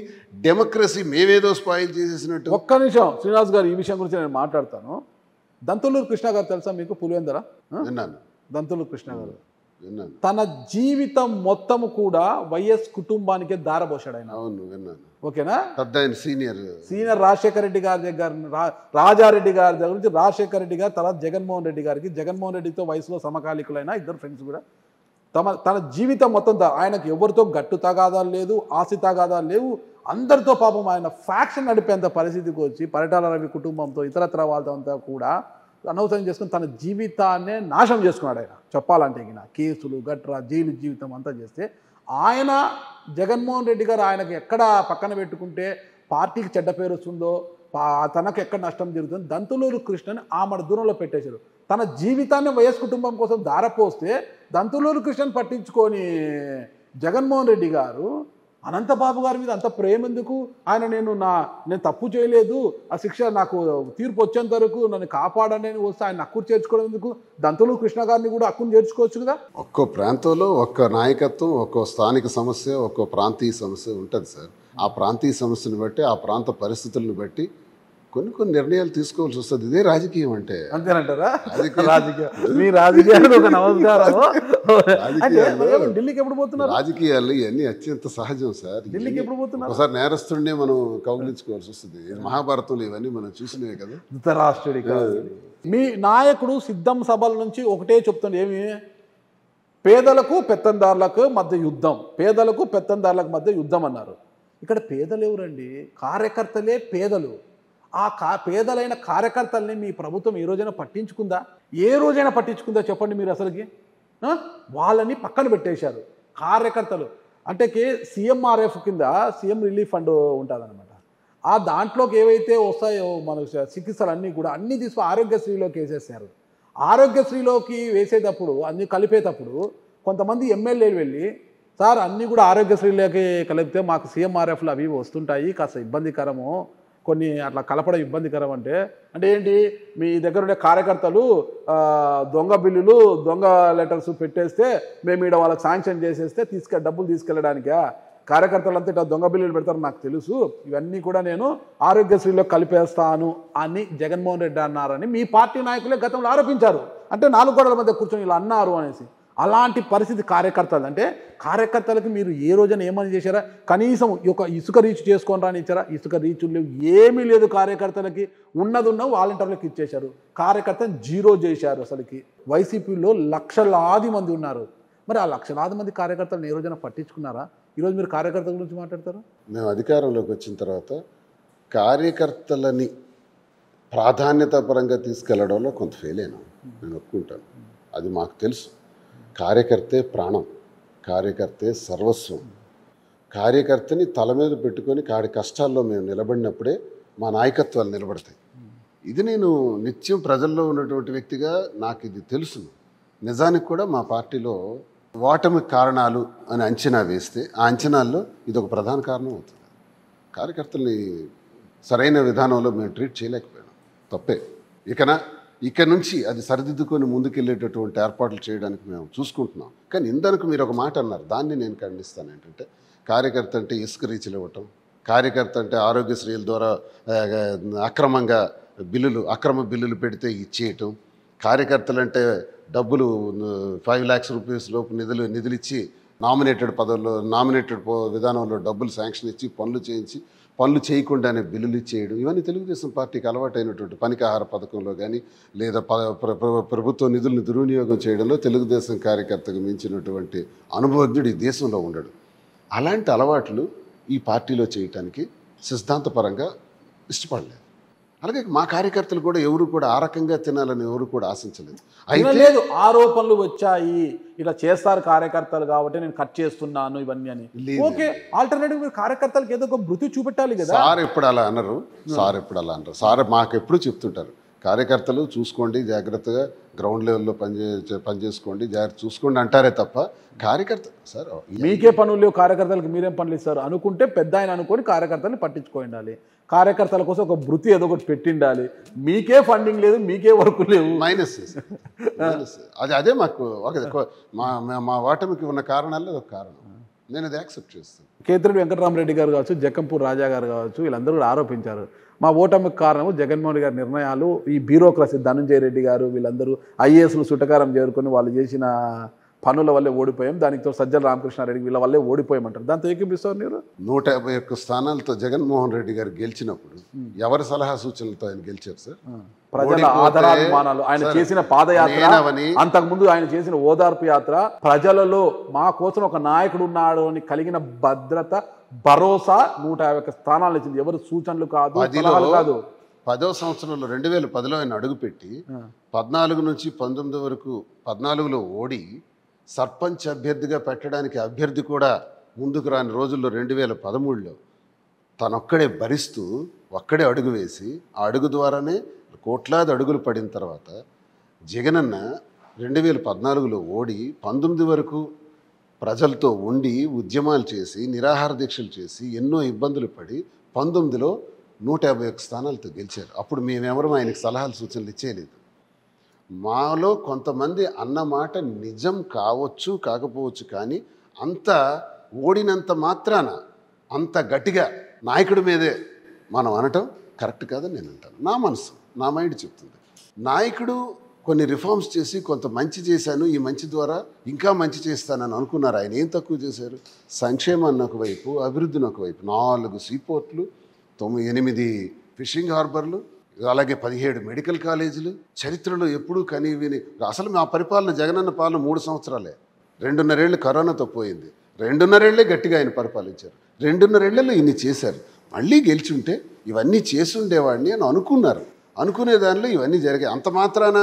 డెమోక్రసీ మేమేదో స్పాయిల్ చేసేసినట్టు. ఒక్క నిమిషం శ్రీనివాస్ గారు, ఈ విషయం గురించి నేను మాట్లాడతాను. దంతులూరు కృష్ణ గారు తెలుసా మీకు? పులివెందర విన్నాను. దంతులూరు కృష్ణ గారు విన్నాను. తన జీవితం మొత్తం కూడా వైఎస్ కుటుంబానికే దారబోసాడు ఆయన. అవును, విన్నాను. ఓకేనా? పెద్ద ఆయన సీనియర్ రాజశేఖర రెడ్డి గారి దగ్గర, రాజారెడ్డి గారి దగ్గర నుంచి రాజశేఖర రెడ్డి గారు, తర్వాత జగన్మోహన్ రెడ్డి గారికి, జగన్మోహన్ రెడ్డితో వయసులో సమకాలికులైన ఇద్దరు ఫ్రెండ్స్ కూడా తన జీవితం మొత్తం ఆయనకు ఎవరితో గట్టు తగాదాలు లేదు, ఆస్తి తగాదాలు లేవు. అందరితో పాపం ఆయన ఫ్యాక్షన్ నడిపేంత పరిస్థితికి వచ్చి పరిటాల రవి కుటుంబంతో ఇతరత్ర వాళ్ళతో కూడా అనవసరం చేసుకుని తన జీవితాన్నే నాశనం చేసుకున్నాడు ఆయన. చెప్పాలంటే ఇక కేసులు గట్రా జైలు జీవితం అంతా చేస్తే ఆయన జగన్మోహన్ రెడ్డి గారు ఆయనకు ఎక్కడ పక్కన పెట్టుకుంటే పార్టీకి చెడ్డ పేరు వస్తుందో, తనకు ఎక్కడ నష్టం జరుగుతుంది, దంతులూరు కృష్ణని ఆమె దూరంలో పెట్టేశారు. తన జీవితాన్ని వైఎస్ కుటుంబం కోసం దారపోస్తే దంతులూరు కృష్ణని పట్టించుకొని జగన్మోహన్ రెడ్డి గారు అనంతబాబు గారి మీద అంత ప్రేమ ఎందుకు? ఆయన నేను తప్పు చేయలేదు, ఆ శిక్ష నాకు తీర్పు వచ్చేంత వరకు నన్ను కాపాడని వస్తే ఆయన హక్కును చేర్చుకోవడం ఎందుకు? దంతులూరు కృష్ణ గారిని కూడా హక్కును చేర్చుకోవచ్చు కదా. ఒక్కో ప్రాంతంలో ఒక్కో నాయకత్వం, ఒక్కో స్థానిక సమస్య, ఒక్కో ప్రాంతీయ సమస్య ఉంటుంది సార్. ఆ ప్రాంతీయ సమస్యను బట్టి, ఆ ప్రాంత పరిస్థితులను బట్టి కొన్ని నిర్ణయాలు తీసుకోవాల్సి వస్తుంది. ఇదే రాజకీయం అంటే. అంతేనంటారా? మీ రాజకీయాలు ఒక నమస్కారం. ఢిల్లీకి ఎప్పుడు పోతున్నారు? రాజకీయాలు ఇవన్నీ అత్యంత సహజం సార్. ఢిల్లీకి ఎప్పుడు పోతున్నారు? ఒకసారి నేరస్తుడిని మనం కౌగిలించుకోవాల్సి వస్తుంది. మహాభారతంలో ఇవన్నీ మనం చూసినవే కదా. ధృతరాష్ట్రుడి కాదు. మీ నాయకుడు సిద్ధం సభల నుంచి ఒకటే చెప్తుంది, ఏమి? పేదలకు పెత్తందారులకు మధ్య యుద్ధం, పేదలకు పెత్తందారులకు మధ్య యుద్ధం అన్నారు. ఇక్కడ పేదలు ఎవరండి? కార్యకర్తలే పేదలు. ఆ పేదలైన కార్యకర్తల్ని మీ ప్రభుత్వం ఏ రోజైనా పట్టించుకుందా? ఏ రోజైనా పట్టించుకుందా చెప్పండి మీరు అసలుకి? వాళ్ళని పక్కన పెట్టేశారు. కార్యకర్తలు అంటే సీఎంఆర్ఎఫ్ కింద సీఎం రిలీఫ్ ఫండ్ ఉంటుందన్నమాట. ఆ దాంట్లోకి ఏవైతే వస్తాయో మన చికిత్సలు అన్నీ కూడా అన్నీ తీసుకు ఆరోగ్యశ్రీలోకి వేసేసారు. ఆరోగ్యశ్రీలోకి వేసేటప్పుడు అన్నీ కలిపేటప్పుడు కొంతమంది ఎమ్మెల్యేలు వెళ్ళి, సార్ అన్నీ కూడా ఆరోగ్యశ్రీలోకి కలిపితే మాకు సీఎంఆర్ఎఫ్లు అవి వస్తుంటాయి, కాస్త ఇబ్బందికరము, కొన్ని అట్లా కలపడం ఇబ్బందికరం. అంటే ఏంటి? మీ దగ్గర ఉండే కార్యకర్తలు దొంగ బిల్లులు, దొంగ లెటర్స్ పెట్టేస్తే మేము ఇక్కడ వాళ్ళకి శాంక్షన్ చేసేస్తే డబ్బులు తీసుకెళ్ళడానికా? కార్యకర్తలంతా ఇట్లా దొంగ బిల్లులు పెడతారు, నాకు తెలుసు, ఇవన్నీ కూడా నేను ఆరోగ్యశ్రీలో కలిపేస్తాను అని జగన్మోహన్ రెడ్డి అన్నారని మీ పార్టీ నాయకులే గతంలో ఆరోపించారు. అంటే 4 గోడల మధ్య కూర్చొని ఇలా అన్నారు అనేసి. అలాంటి పరిస్థితి కార్యకర్తలు. అంటే కార్యకర్తలకు మీరు ఏ రోజున ఏమని చేశారా? కనీసం ఒక ఇసుక రీచ్ చేసుకొని రానిచ్చారా? ఇసుక రీచులు లేవు, ఏమీ లేదు కార్యకర్తలకి. ఉన్న వాలంటీర్లకు ఇచ్చేశారు. కార్యకర్తను జీరో చేశారు. అసలుకి వైసీపీలో లక్షలాది మంది ఉన్నారు. మరి ఆ లక్షలాది మంది కార్యకర్తలను ఏ రోజైనా పట్టించుకున్నారా? ఈరోజు మీరు కార్యకర్తల గురించి మాట్లాడతారు. మేము అధికారంలోకి వచ్చిన తర్వాత కార్యకర్తలని ప్రాధాన్యత పరంగా తీసుకెళ్లడంలో కొంత ఫెయిల్ అయినాం, నేను ఒప్పుకుంటాను. అది మాకు తెలుసు. కార్యకర్తే ప్రాణం, కార్యకర్తే సర్వస్వం. కార్యకర్తని తల మీద పెట్టుకొని కాడి కష్టాల్లో మేము నిలబడినప్పుడే మా నాయకత్వాలు నిలబడతాయి. ఇది నేను నిత్యం ప్రజల్లో ఉన్నటువంటి వ్యక్తిగా నాకు ఇది తెలుసు. నిజానికి కూడా మా పార్టీలో ఓటమి కారణాలు అని అంచనా వేస్తే ఆ అంచనాల్లో ఇది ఒక ప్రధాన కారణం అవుతుంది. కార్యకర్తల్ని సరైన విధానంలో మేము ట్రీట్ చేయలేకపోయాం. తప్పే. ఇకనా ఇక నుంచి అది సరిదిద్దుకొని ముందుకెళ్ళేటటువంటి ఏర్పాట్లు చేయడానికి మేము చూసుకుంటున్నాం. కానీ ఇందాక మీరు ఒక మాట అన్నారు, దాన్ని నేను ఖండిస్తాను. ఏంటంటే కార్యకర్త అంటే ఇసుక రీచ్లు ఇవ్వటం, కార్యకర్త అంటే ఆరోగ్యశ్రీల ద్వారా అక్రమంగా అక్రమ బిల్లులు పెడితే ఇచ్చేయటం, కార్యకర్తలు అంటే డబ్బులు 5 lakhs రూపీస్ లోపు నిధులు ఇచ్చి నామినేటెడ్ విధానంలో డబ్బులు శాంక్షన్ ఇచ్చి పనులు చేయకుండానే బిల్లులు ఇచ్చేయడం, ఇవన్నీ తెలుగుదేశం పార్టీకి అలవాటైనటువంటి పనికాహార పథకంలో కానీ లేదా ప్రభుత్వ నిధులను దుర్వినియోగం చేయడంలో తెలుగుదేశం కార్యకర్తకు మించినటువంటి అనుభవజ్ఞుడు ఈ దేశంలో ఉండడు. అలాంటి అలవాట్లు ఈ పార్టీలో చేయటానికి సిద్ధాంతపరంగా ఇష్టపడలేదు. అలాగే మా కార్యకర్తలు కూడా ఎవరు కూడా ఆ రకంగా తినాలని ఎవరు కూడా ఆశించలేదు. అయితే ఆరోపణలు వచ్చాయి, ఇలా చేస్తారు కార్యకర్తలు కాబట్టి నేను కట్ చేస్తున్నాను ఇవన్నీ అని. ఓకే, ఆల్టర్నేటివ్ మీరు కార్యకర్తలకు ఏదో ఒక మృతి చూపెట్టాలి కదా. సార్ ఎప్పుడు అలా అనరు. సార్ మాకు ఎప్పుడు చెప్తుంటారు, కార్యకర్తలు చూసుకోండి జాగ్రత్తగా, గ్రౌండ్ లెవెల్లో పనిచేసుకోండి, జాగ్రత్త చూసుకోండి అంటారే తప్ప కార్యకర్త సార్ మీకే పనులు లేవు, కార్యకర్తలకు మీరేం పనులు ఇస్తారు అనుకుంటే పెద్ద ఆయన అనుకొని కార్యకర్తల్ని పట్టించుకోండి. కార్యకర్తల కోసం ఒక వృత్తి ఏదో ఒకటి పెట్టిండాలి. మీకే ఫండింగ్ లేదు, మీకే వర్క్ లేవు, మైనస్. అదే మాకు మా ఓటమికి ఉన్న కారణాల్లో ఒక కారణం. నేను అది యాక్సెప్ట్ చేస్తాను. కేతిరెడ్డి వెంకటరామరెడ్డి గారు కావచ్చు, జక్కంపూర్ రాజా గారు కావచ్చు, వీళ్ళందరూ కూడా ఆరోపించారు మా ఓటమికి కారణము జగన్మోహన్ రెడ్డి గారి నిర్ణయాలు, ఈ బ్యూరోక్రసీ, ధనంజయ రెడ్డి గారు వీళ్ళందరూ ఐఏఎస్లు సుటకారం చేరుకొని వాళ్ళు చేసిన పనుల వల్లే ఓడిపోయాం, దానితో సజ్జల రామకృష్ణారెడ్డి వీళ్ళ వల్లే ఓడిపోయామంటారు. దాంతో ఏకీపిస్తారు మీరు? 151 స్థానాలతో జగన్మోహన్ రెడ్డి గారు గెలిచినప్పుడు ఎవరి సలహా సూచనలతో ఆయన గెలిచారు సార్? ప్రజల ఆదరాభిమానాలు, ఆయన చేసిన పాదయాత్ర, అంతకుముందు ఆయన చేసిన ఓదార్పు యాత్ర, ప్రజలలో మా కోసం ఒక నాయకుడు ఉన్నాడు అని కలిగిన భద్రత, భరోసా 151 స్థానాలు ఇచ్చింది. ఎవరు సూచనలు కాదు, సలహాలు కాదు. 10వ సంవత్సరంలో 2010లో ఆయన అడుగుపెట్టి 14 నుంచి 19 వరకు 14లో ఓడి సర్పంచ్ అభ్యర్థిగా పెట్టడానికి అభ్యర్థి కూడా ముందుకు రాని రోజుల్లో 2013లో తనొక్కడే భరిస్తూ ఒక్కడే అడుగు వేసి ఆ అడుగు ద్వారానే కోట్లాది అడుగులు పడిన తర్వాత జగనన్న 2014లో ఓడి 19 వరకు ప్రజలతో ఉండి ఉద్యమాలు చేసి నిరాహార దీక్షలు చేసి ఎన్నో ఇబ్బందులు పడి 19లో 151 స్థానాలతో గెలిచారు. అప్పుడు మేమెవరూ ఆయనకు సలహాలు సూచనలు ఇచ్చేయలేదు. మాలో కొంతమంది అన్నమాట నిజం కావచ్చు కాకపోవచ్చు, కానీ అంత ఓడినంత మాత్రాన అంత గట్టిగా నాయకుడి మీదే మనం అనటం కరెక్ట్ కాదని నేను అంటాను. నా మనసు, నా మైండ్ చెప్తుంది. నాయకుడు కొన్ని రిఫార్మ్స్ చేసి కొంత మంచి చేశాను, ఈ మంచి ద్వారా ఇంకా మంచి చేస్తానని అనుకున్నారు. ఆయన ఏం తక్కువ చేశారు? సంక్షేమాన్ని ఒకవైపు, అభివృద్ధిని ఒకవైపు, 4 సీపోర్ట్లు, 8 ఫిషింగ్ హార్బర్లు, అలాగే 17 మెడికల్ కాలేజీలు, చరిత్రలో ఎప్పుడూ కనీవిని. అసలు మా పరిపాలన, జగనన్న పాలన 3 సంవత్సరాలే. 2.5 ఏళ్ళు కరోనాతో పోయింది. 2.5 ఏళ్లే గట్టిగా ఆయన పరిపాలించారు. 2.5 ఏళ్లలో ఇన్ని చేశారు. మళ్ళీ గెలిచుంటే ఇవన్నీ చేసి ఉండేవాడిని అని అనుకున్నారు. అనుకునే దానిలో ఇవన్నీ జరిగాయి. అంత మాత్రాన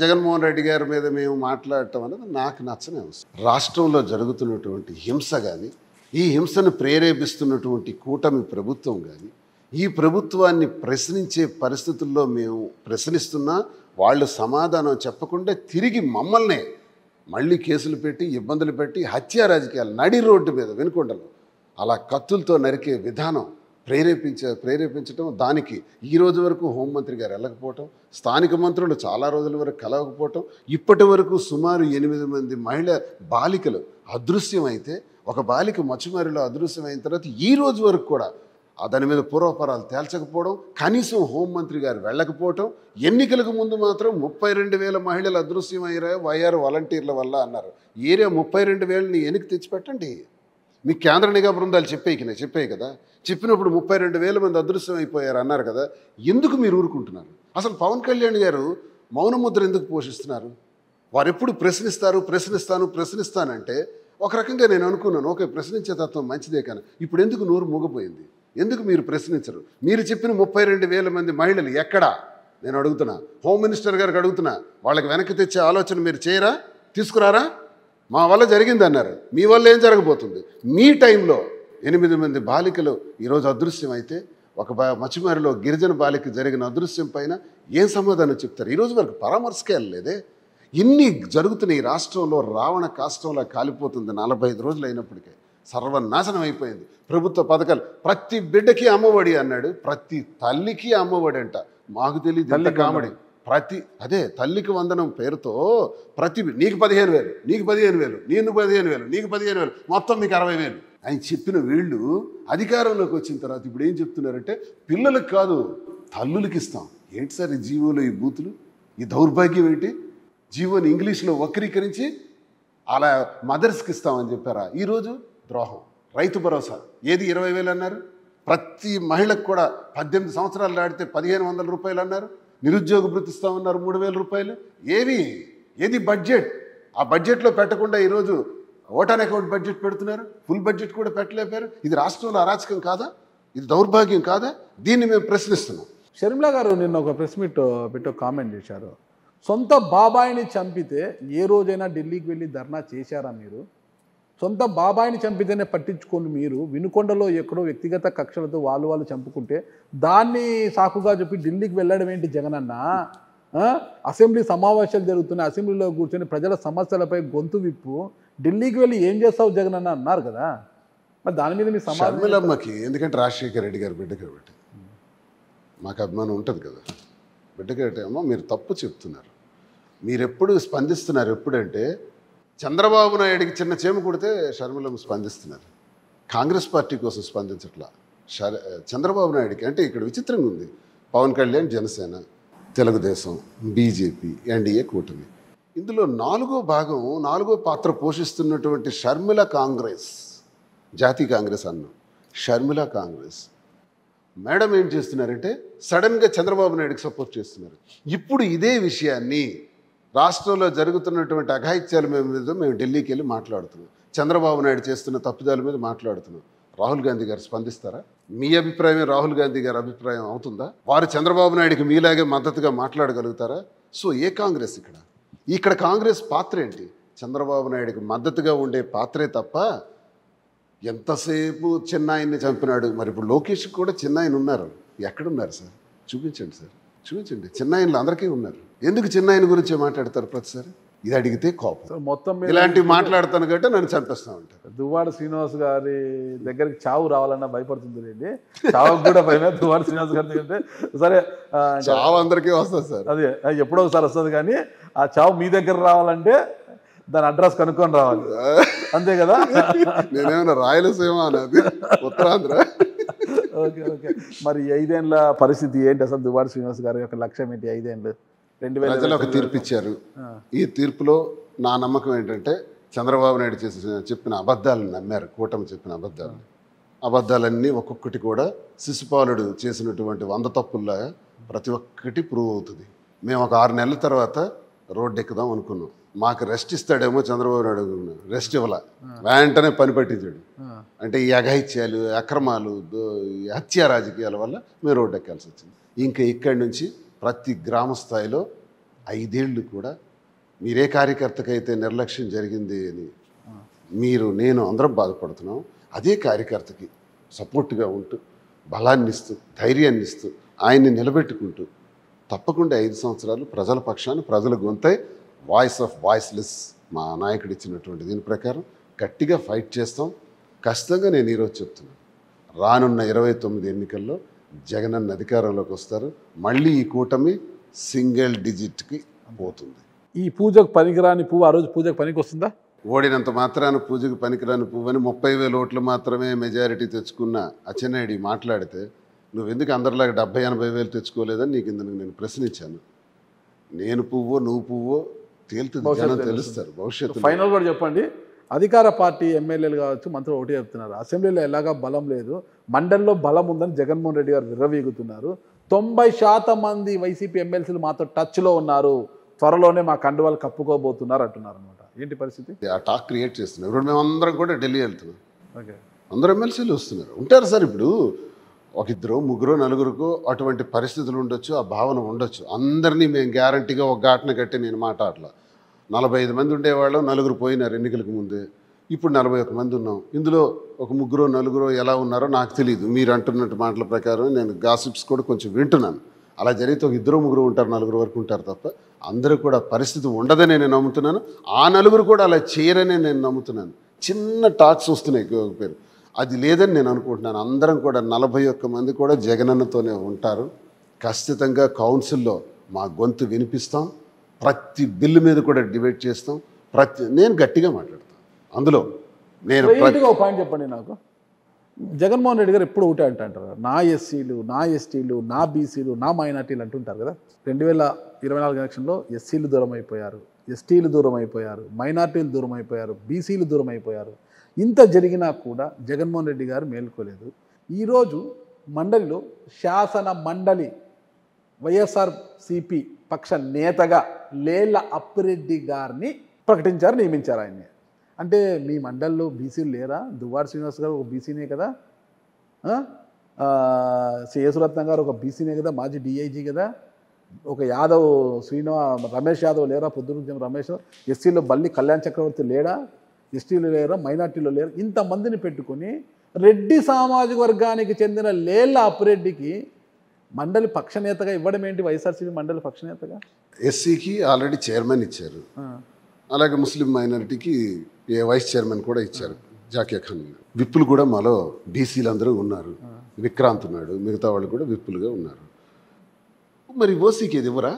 జగన్మోహన్ రెడ్డి గారి మీద మేము మాట్లాడటం అనేది నాకు నచ్చని అవసరం. రాష్ట్రంలో జరుగుతున్నటువంటి హింస కానీ, ఈ హింసను ప్రేరేపిస్తున్నటువంటి కూటమి ప్రభుత్వం కానీ, ఈ ప్రభుత్వాన్ని ప్రశ్నించే పరిస్థితుల్లో మేము ప్రశ్నిస్తున్నా వాళ్ళు సమాధానం చెప్పకుండా తిరిగి మమ్మల్నే మళ్ళీ కేసులు పెట్టి ఇబ్బందులు పెట్టి హత్యా రాజకీయాలు నడి రోడ్డు మీద వెనుకొండలో అలా కత్తులతో నరికే విధానం ప్రేరేపించడం, దానికి ఈ రోజు వరకు హోంమంత్రి గారు వెళ్ళకపోవటం, స్థానిక మంత్రులు చాలా రోజుల వరకు కలవకపోవటం, ఇప్పటి వరకు సుమారు 8 మంది మహిళా బాలికలు అదృశ్యమైతే, ఒక బాలిక మచ్చుమారిలో అదృశ్యమైన తర్వాత ఈ రోజు వరకు కూడా దాని మీద పూర్వపరాలు తేల్చకపోవడం, కనీసం హోంమంత్రి గారు వెళ్ళకపోవటం. ఎన్నికలకు ముందు మాత్రం 32,000 మహిళలు అదృశ్యమయ్యారు వైఆర్ వాలంటీర్ల వల్ల అన్నారు. ఏరియా 32,000ని వెనక్కి తెచ్చిపెట్టండి. మీ కేంద్ర నిఘా బృందాలు చెప్పాయి కదా, చెప్పినప్పుడు 32,000 మంది అదృశ్యం అయిపోయారు అన్నారు కదా. ఎందుకు మీరు ఊరుకుంటున్నారు? అసలు పవన్ కళ్యాణ్ గారు మౌనముద్ర ఎందుకు పోషిస్తున్నారు? వారు ఎప్పుడు ప్రశ్నిస్తానంటే ఒక రకంగా నేను అనుకున్నాను, ఓకే ప్రశ్నించే తత్వం మంచిదే, కానీ ఇప్పుడు ఎందుకు నోరు మూగపోయింది? ఎందుకు మీరు ప్రశ్నించరు? మీరు చెప్పిన 32,000 మంది మహిళలు ఎక్కడా? నేను అడుగుతున్నా, హోమ్ మినిస్టర్ గారికి అడుగుతున్నా, వాళ్ళకి వెనక్కి తెచ్చే ఆలోచన మీరు చేయరా? తీసుకురారా? మా వల్ల జరిగింది అన్నారు, మీ వల్ల ఏం జరగబోతుంది? మీ టైంలో 8 మంది బాలికలు ఈరోజు అదృశ్యం అయితే, ఒక మచ్చుమారిలో గిరిజన బాలిక జరిగిన అదృశ్యం పైన ఏం సమాధానం చెప్తారు? ఈరోజు వరకు పరామర్శకే వెళ్ళలేదే. ఇన్ని జరుగుతున్నాయి. రాష్ట్రంలో రావణ కాష్టంలా కాలిపోతుంది. 45 రోజులు అయినప్పటికే సర్వనాశనం అయిపోయింది. ప్రభుత్వ పథకాలు ప్రతి బిడ్డకి అమ్మఒడి అన్నాడు, ప్రతి తల్లికి అమ్మఒడి అంట. మాకు తెలియదు ఎంత కామెడీ. అదే తల్లికి వందనం పేరుతో నీకు 15,000, నీకు 15,000, నీకు 15,000, నీకు 15,000, మొత్తం మీకు 60,000 ఆయన చెప్పిన వీళ్ళు అధికారంలోకి వచ్చిన తర్వాత ఇప్పుడు ఏం చెప్తున్నారంటే పిల్లలకు కాదు తల్లులకి ఇస్తాం. ఏంటి సార్ ఈ జీవోలో ఈ బూతులు, ఈ దౌర్భాగ్యం ఏంటి? జీవోని ఇంగ్లీష్లో వక్రీకరించి అలా మదర్స్కి ఇస్తామని చెప్పారా? ఈరోజు ద్రోహం. రైతు భరోసా ఏది 20,000 అన్నారు, ప్రతి మహిళకు కూడా 18 సంవత్సరాలు దాటితే 1,500 రూపాయలు అన్నారు, నిరుద్యోగ భృతి ఇస్తామన్నారు 3,000 రూపాయలు. ఏది బడ్జెట్? ఆ బడ్జెట్లో పెట్టకుండా ఈరోజు ఓటాన్ అకౌంట్ బడ్జెట్ పెడుతున్నారు, ఫుల్ బడ్జెట్ కూడా పెట్టలేపారు. ఇది రాష్ట్రంలో అరాచకం కాదా? ఇది దౌర్భాగ్యం కాదా? దీన్ని మేము ప్రశ్నిస్తున్నాం. షర్మిల గారు నిన్న ఒక ప్రెస్ మీట్ పెట్టి ఒక కామెంట్ చేశారు. సొంత బాబాయిని చంపితే ఏ రోజైనా ఢిల్లీకి వెళ్ళి ధర్నా చేశారా మీరు? సొంత బాబాయిని చంపితేనే పట్టించుకొని మీరు వినుకొండలో ఎక్కడో వ్యక్తిగత కక్షలతో వాళ్ళు చంపుకుంటే దాన్ని సాకుగా చెప్పి ఢిల్లీకి వెళ్ళడం ఏంటి జగనన్న? అసెంబ్లీ సమావేశాలు జరుగుతున్నాయి, అసెంబ్లీలో కూర్చొని ప్రజల సమస్యలపై గొంతు విప్పు ఢిల్లీకి వెళ్ళి ఏం చేస్తావు జగనన్న అన్నారు కదా. మరి దాని మీద మీ సమాధానం? షర్మిలమ్మకి ఎందుకంటే రాజశేఖర రెడ్డి గారు బిడ్డ కాబట్టి మాకు అభిమానం ఉంటుంది కదా. బిడ్డ కాబట్టి అమ్మ మీరు తప్పు చెప్తున్నారు. మీరు ఎప్పుడు స్పందిస్తున్నారు ఎప్పుడంటే చంద్రబాబు నాయుడికి చిన్న చేమ కొడితే షర్మిలమ్మ స్పందిస్తున్నారు, కాంగ్రెస్ పార్టీ కోసం స్పందించట్లా. చంద్రబాబు నాయుడికి అంటే ఇక్కడ విచిత్రంగా ఉంది. పవన్ కళ్యాణ్ జనసేన, తెలుగుదేశం, బీజేపీ, ఎన్డీఏ కూటమి, ఇందులో 4వ పాత్ర పోషిస్తున్నటువంటి షర్మిల కాంగ్రెస్, జాతీయ కాంగ్రెస్ అన్నాం, షర్మిల కాంగ్రెస్ మేడం ఏం చేస్తున్నారంటే సడన్గా చంద్రబాబు నాయుడికి సపోర్ట్ చేస్తున్నారు. ఇప్పుడు ఇదే విషయాన్ని రాష్ట్రంలో జరుగుతున్నటువంటి అఘాయిత్యాల మీద మేము ఢిల్లీకి వెళ్ళి మాట్లాడుతున్నాం, చంద్రబాబు నాయుడు చేస్తున్న తప్పిదాల మీద మాట్లాడుతున్నాం. రాహుల్ గాంధీ గారు స్పందిస్తారా? మీ అభిప్రాయం రాహుల్ గాంధీ గారి అభిప్రాయం అవుతుందా? వారు చంద్రబాబు నాయుడికి మీలాగే మద్దతుగా మాట్లాడగలుగుతారా? సో ఏ కాంగ్రెస్ ఇక్కడ కాంగ్రెస్ పాత్ర ఏంటి? చంద్రబాబు నాయుడికి మద్దతుగా ఉండే పాత్రే తప్ప ఎంతసేపు చిన్నాయన్ని చంపినాడు. మరి ఇప్పుడు లోకేష్ కూడా చిన్నాయన ఉన్నారు. ఎక్కడున్నారు సార్? చూపించండి సార్, చూపించండి. చిన్నాయనలు అందరికీ ఉన్నారు. ఎందుకు చిన్నాయన గురించే మాట్లాడతారు ప్రతిసారి? ఇది అడిగితే కోపం. మొత్తం ఇలాంటివి మాట్లాడతాను కాబట్టి నన్ను చంపేస్తా ఉంటారు. దువ్వాడ శ్రీనివాస్ గారి దగ్గరికి చావు రావాలన్నా భయపడుతుంది లేండి, చావుకు కూడా భయమే. దువ్వాడ శ్రీనివాస్ గారి దగ్గర సరే చావు అందరికీ వస్తుంది సార్, అదే ఎప్పుడో ఒకసారి వస్తుంది. కానీ ఆ చావు మీ దగ్గర రావాలంటే దాని అడ్రస్ కనుక్కొని రావాలి, అంతే కదా. నేనేమన్నా రాయలసీమ అనేది ఉత్తరాంధ్ర. ఓకే. మరి 5 ఏళ్ళ పరిస్థితి ఏంటి అసలు? దువ్వాడ శ్రీనివాస్ గారి యొక్క లక్ష్యం ఏంటి? 5 ఏళ్ళు ప్రజలు ఒక తీర్పు ఇచ్చారు. ఈ తీర్పులో నా నమ్మకం ఏంటంటే చంద్రబాబు నాయుడు చెప్పిన అబద్ధాలను నమ్మారు. కూటమి చెప్పిన అబద్ధాలన్నీ ఒక్కొక్కటి కూడా శిశుపాలుడు చేసినటువంటి 100 తప్పుల్లాగా ప్రతి ఒక్కటి ప్రూవ్ అవుతుంది. మేము ఒక 6 నెలల తర్వాత రోడ్డు ఎక్కుదాం అనుకున్నాం. మాకు రెస్ట్ ఇస్తాడేమో చంద్రబాబు నాయుడు అనుకున్నాం, రెస్ట్ ఇవ్వాల, వెంటనే పని పట్టించాడు. అంటే ఈ అఘాయిత్యాలు, అక్రమాలు, హత్య రాజకీయాల వల్ల మేము రోడ్డు ఎక్కాల్సి వచ్చింది. ఇంకా ఇక్కడి నుంచి ప్రతి గ్రామ స్థాయిలో 5 ఏళ్ళు కూడా మీరే కార్యకర్తకైతే నిర్లక్ష్యం జరిగింది అని నేను అందరం బాధపడుతున్నాం. అదే కార్యకర్తకి సపోర్ట్గా ఉంటూ బలాన్ని ఇస్తూ ధైర్యాన్ని ఇస్తూ ఆయన్ని నిలబెట్టుకుంటూ తప్పకుండా 5 సంవత్సరాలు ప్రజల పక్షాన్ని ప్రజల గొంతై వాయిస్ ఆఫ్ వాయిస్లెస్ మా నాయకుడు ఇచ్చినటువంటి దీని ప్రకారం గట్టిగా ఫైట్ చేస్తాం. ఖచ్చితంగా నేను ఈరోజు చెప్తున్నాను, రానున్న 29 ఎన్నికల్లో జగనన్న అధికారంలోకి వస్తారు. మళ్ళీ ఈ కూటమి సింగిల్ డిజిట్కి పోతుంది. ఈ పూజకు పనికిరాని పువ్వు ఆ రోజు పూజకు పనికి వస్తుందా? ఓడినంత మాత్రాన పూజకు పనికిరాని పువ్వు అని 30,000 ఓట్లు మాత్రమే మెజారిటీ తెచ్చుకున్న అచ్చెన్నాయుడు మాట్లాడితే నువ్వెందుకు అందరిలాగా 70,000-80,000 తెచ్చుకోలేదని నీకు ఇందుకు నేను ప్రశ్నించాను. నేను పువ్వో నువ్వు పువ్వో తేలుతుంది, జనం తెలుస్తారు భవిష్యత్తు. ఫైనల్ కూడా చెప్పండి, అధికార పార్టీ ఎమ్మెల్యేలు కావచ్చు, మంత్రులు ఒకటి చెప్తున్నారు, అసెంబ్లీలో ఎలాగా బలం లేదు, మండలిలో బలం ఉందని జగన్మోహన్ రెడ్డి గారు విర్రవీగుతున్నారు. 90% మంది వైసీపీ ఎమ్మెల్సీలు మాతో టచ్లో ఉన్నారు, త్వరలోనే మా కండువాలు కప్పుకోబోతున్నారు అంటున్నారు అనమాట. ఏంటి పరిస్థితి? ఆ టాక్ క్రియేట్ చేస్తున్నారు. ఇప్పుడు మేము అందరం కూడా ఢిల్లీ వెళ్తున్నాం. ఓకే, అందరూ ఎమ్మెల్సీలు వస్తున్నారు. ఉంటారు సార్. ఇప్పుడు 1, 2, 3, 4 అటువంటి పరిస్థితులు ఉండొచ్చు, ఆ భావన ఉండొచ్చు. అందరినీ మేము గ్యారంటీగా ఒక ఘాటన కట్టి నేను మాట్లాడలా. 45 మంది ఉండేవాళ్ళం, 4 పోయినారు ఎన్నికలకు ముందే. ఇప్పుడు 41 మంది ఉన్నాం. ఇందులో ఒక 3, 4 ఎలా ఉన్నారో నాకు తెలియదు. మీరు అంటున్నట్టు మాటల ప్రకారం నేను గాసిప్స్ కూడా కొంచెం వింటున్నాను. అలా జరిగితే ఒక 2, 3 ఉంటారు, 4 వరకు ఉంటారు తప్ప అందరూ కూడా పరిస్థితి ఉండదని నేను నమ్ముతున్నాను. ఆ 4 కూడా అలా చేయరని నేను నమ్ముతున్నాను. చిన్న టాక్స్ వస్తున్నాయి పేరు, అది లేదని నేను అనుకుంటున్నాను. అందరం కూడా 41 మంది కూడా జగనన్నతోనే ఉంటారు. ఖచ్చితంగా కౌన్సిల్లో మా గొంతు వినిపిస్తాం, ప్రతి బిల్లు మీద కూడా డిబేట్ చేస్తాం, నేను గట్టిగా మాట్లాడతాను. అందులో నేను ఒక పాయింట్ చెప్పండి నాకు. జగన్మోహన్ రెడ్డి గారు ఎప్పుడు ఒకటే అంటారు, నా ఎస్సీలు, నా ఎస్టీలు, నా బీసీలు, నా మైనార్టీలు అంటుంటారు కదా. 2024 ఎలక్షన్లో ఎస్సీలు దూరం అయిపోయారు, ఎస్టీలు దూరం అయిపోయారు, మైనార్టీలు దూరం అయిపోయారు, బీసీలు దూరం అయిపోయారు. ఇంత జరిగినా కూడా జగన్మోహన్ రెడ్డి గారు మేల్కోలేదు. ఈరోజు మండలిలో శాసన మండలి వైఎస్ఆర్సీపీ పక్ష నేతగా లేళ్ల అప్పిరెడ్డి గారిని ప్రకటించారు, నియమించారు ఆయన్ని. అంటే మీ మండలిలో బీసీలు లేరా? దువ్వాడ శ్రీనివాస్ గారు ఒక బీసీనే కదా, యేసురత్నం గారు ఒక బీసీనే కదా, మాజీ డిఐజీ కదా, ఒక యాదవ్ రమేష్ యాదవ్ లేరా? పొద్దున రమేష్. ఎస్సీలో బల్లి కళ్యాణ్ చక్రవర్తి లేడా? ఎస్టీలు లేరా? మైనార్టీలో లేరా? ఇంతమందిని పెట్టుకొని రెడ్డి సామాజిక వర్గానికి చెందిన లేళ్ల అప్పిరెడ్డికి మండలి పక్షనేతగా ఇవ్వడం ఏంటి? వైఎస్ఆర్సీపీ మండలి పక్షనేతగా ఎస్సీకి ఆల్రెడీ చైర్మన్ ఇచ్చారు, అలాగే ముస్లిం మైనారిటీకి వైస్ చైర్మన్ కూడా ఇచ్చారు జాకియా ఖాన్. విప్పులు కూడా మాలో బీసీలు అందరూ ఉన్నారు, విక్రాంత్ ఉన్నాడు, మిగతా వాళ్ళు కూడా విప్పులుగా ఉన్నారు. మరి ఓసీకి ఇది ఇవ్వరా?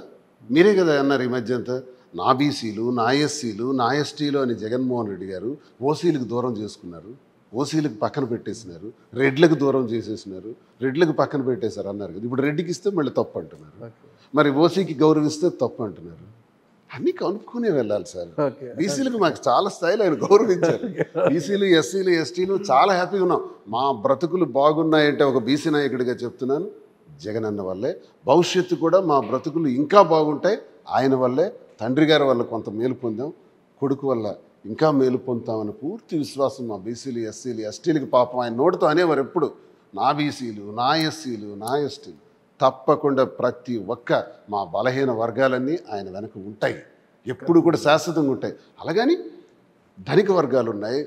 మీరే కదా అన్నారు ఈ మధ్య అంతా, నా బీసీలు, నా ఎస్సీలు, నా ఎస్టీలు అని జగన్మోహన్ రెడ్డి గారు ఓసీలకు దూరం చేసుకున్నారు, ఓసీలకు పక్కన పెట్టేసినారు, రెడ్లకు దూరం చేసేసినారు, రెడ్లకు పక్కన పెట్టేశారు అన్నారు కదా. ఇప్పుడు రెడ్డికి ఇస్తే మళ్ళీ తప్పు అంటున్నారు, మరి ఓసీకి గౌరవిస్తే తప్పు అంటున్నారు. అన్నీ కనుక్కునే వెళ్ళాలి సార్. బీసీలకు మాకు చాలా స్థాయిలో ఆయన గౌరవించారు. బీసీలు, ఎస్సీలు, ఎస్టీలు చాలా హ్యాపీగా ఉన్నాం. మా బ్రతుకులు బాగున్నాయంటే ఒక బీసీ నాయకుడిగా చెప్తున్నాను, జగన్ అన్న వల్లే. భవిష్యత్తు కూడా మా బ్రతుకులు ఇంకా బాగుంటాయి ఆయన వల్లే. తండ్రి గారి వల్ల కొంత మేలు పొందాం, కొడుకు వల్ల ఇంకా మేలు పొందుతామని పూర్తి విశ్వాసం మా బీసీలు, ఎస్సీలు, ఎస్టీలకు. పాపం ఆయన నోటితో అనేవారు ఎప్పుడు, నా బీసీలు, నా ఎస్సీలు, నా ఎస్టీలు. తప్పకుండా ప్రతి ఒక్క మా బలహీన వర్గాలన్నీ ఆయన వెనక ఉంటాయి, ఎప్పుడు కూడా శాశ్వతంగా ఉంటాయి. అలాగని ధనిక వర్గాలు ఉన్నాయి,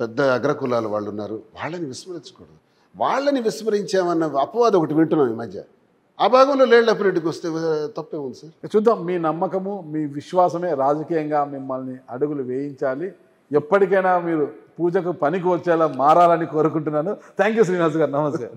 పెద్ద అగ్రకులాల వాళ్ళు ఉన్నారు, వాళ్ళని విస్మరించకూడదు. వాళ్ళని విస్మరించామన్న అపవాదం ఒకటి వింటున్నాం ఈ మధ్య. ఆ భాగంలో లేళ్ల అప్పిరెడ్డికి వస్తే తప్పే ఉంది సార్. చూద్దాం, మీ నమ్మకము, మీ విశ్వాసమే రాజకీయంగా మిమ్మల్ని అడుగులు వేయించాలి. ఎప్పటికైనా మీరు పూజకు పనికి వచ్చేలా మారాలని కోరుకుంటున్నాను. థ్యాంక్ యూ శ్రీనివాస్ గారు. నమస్తే.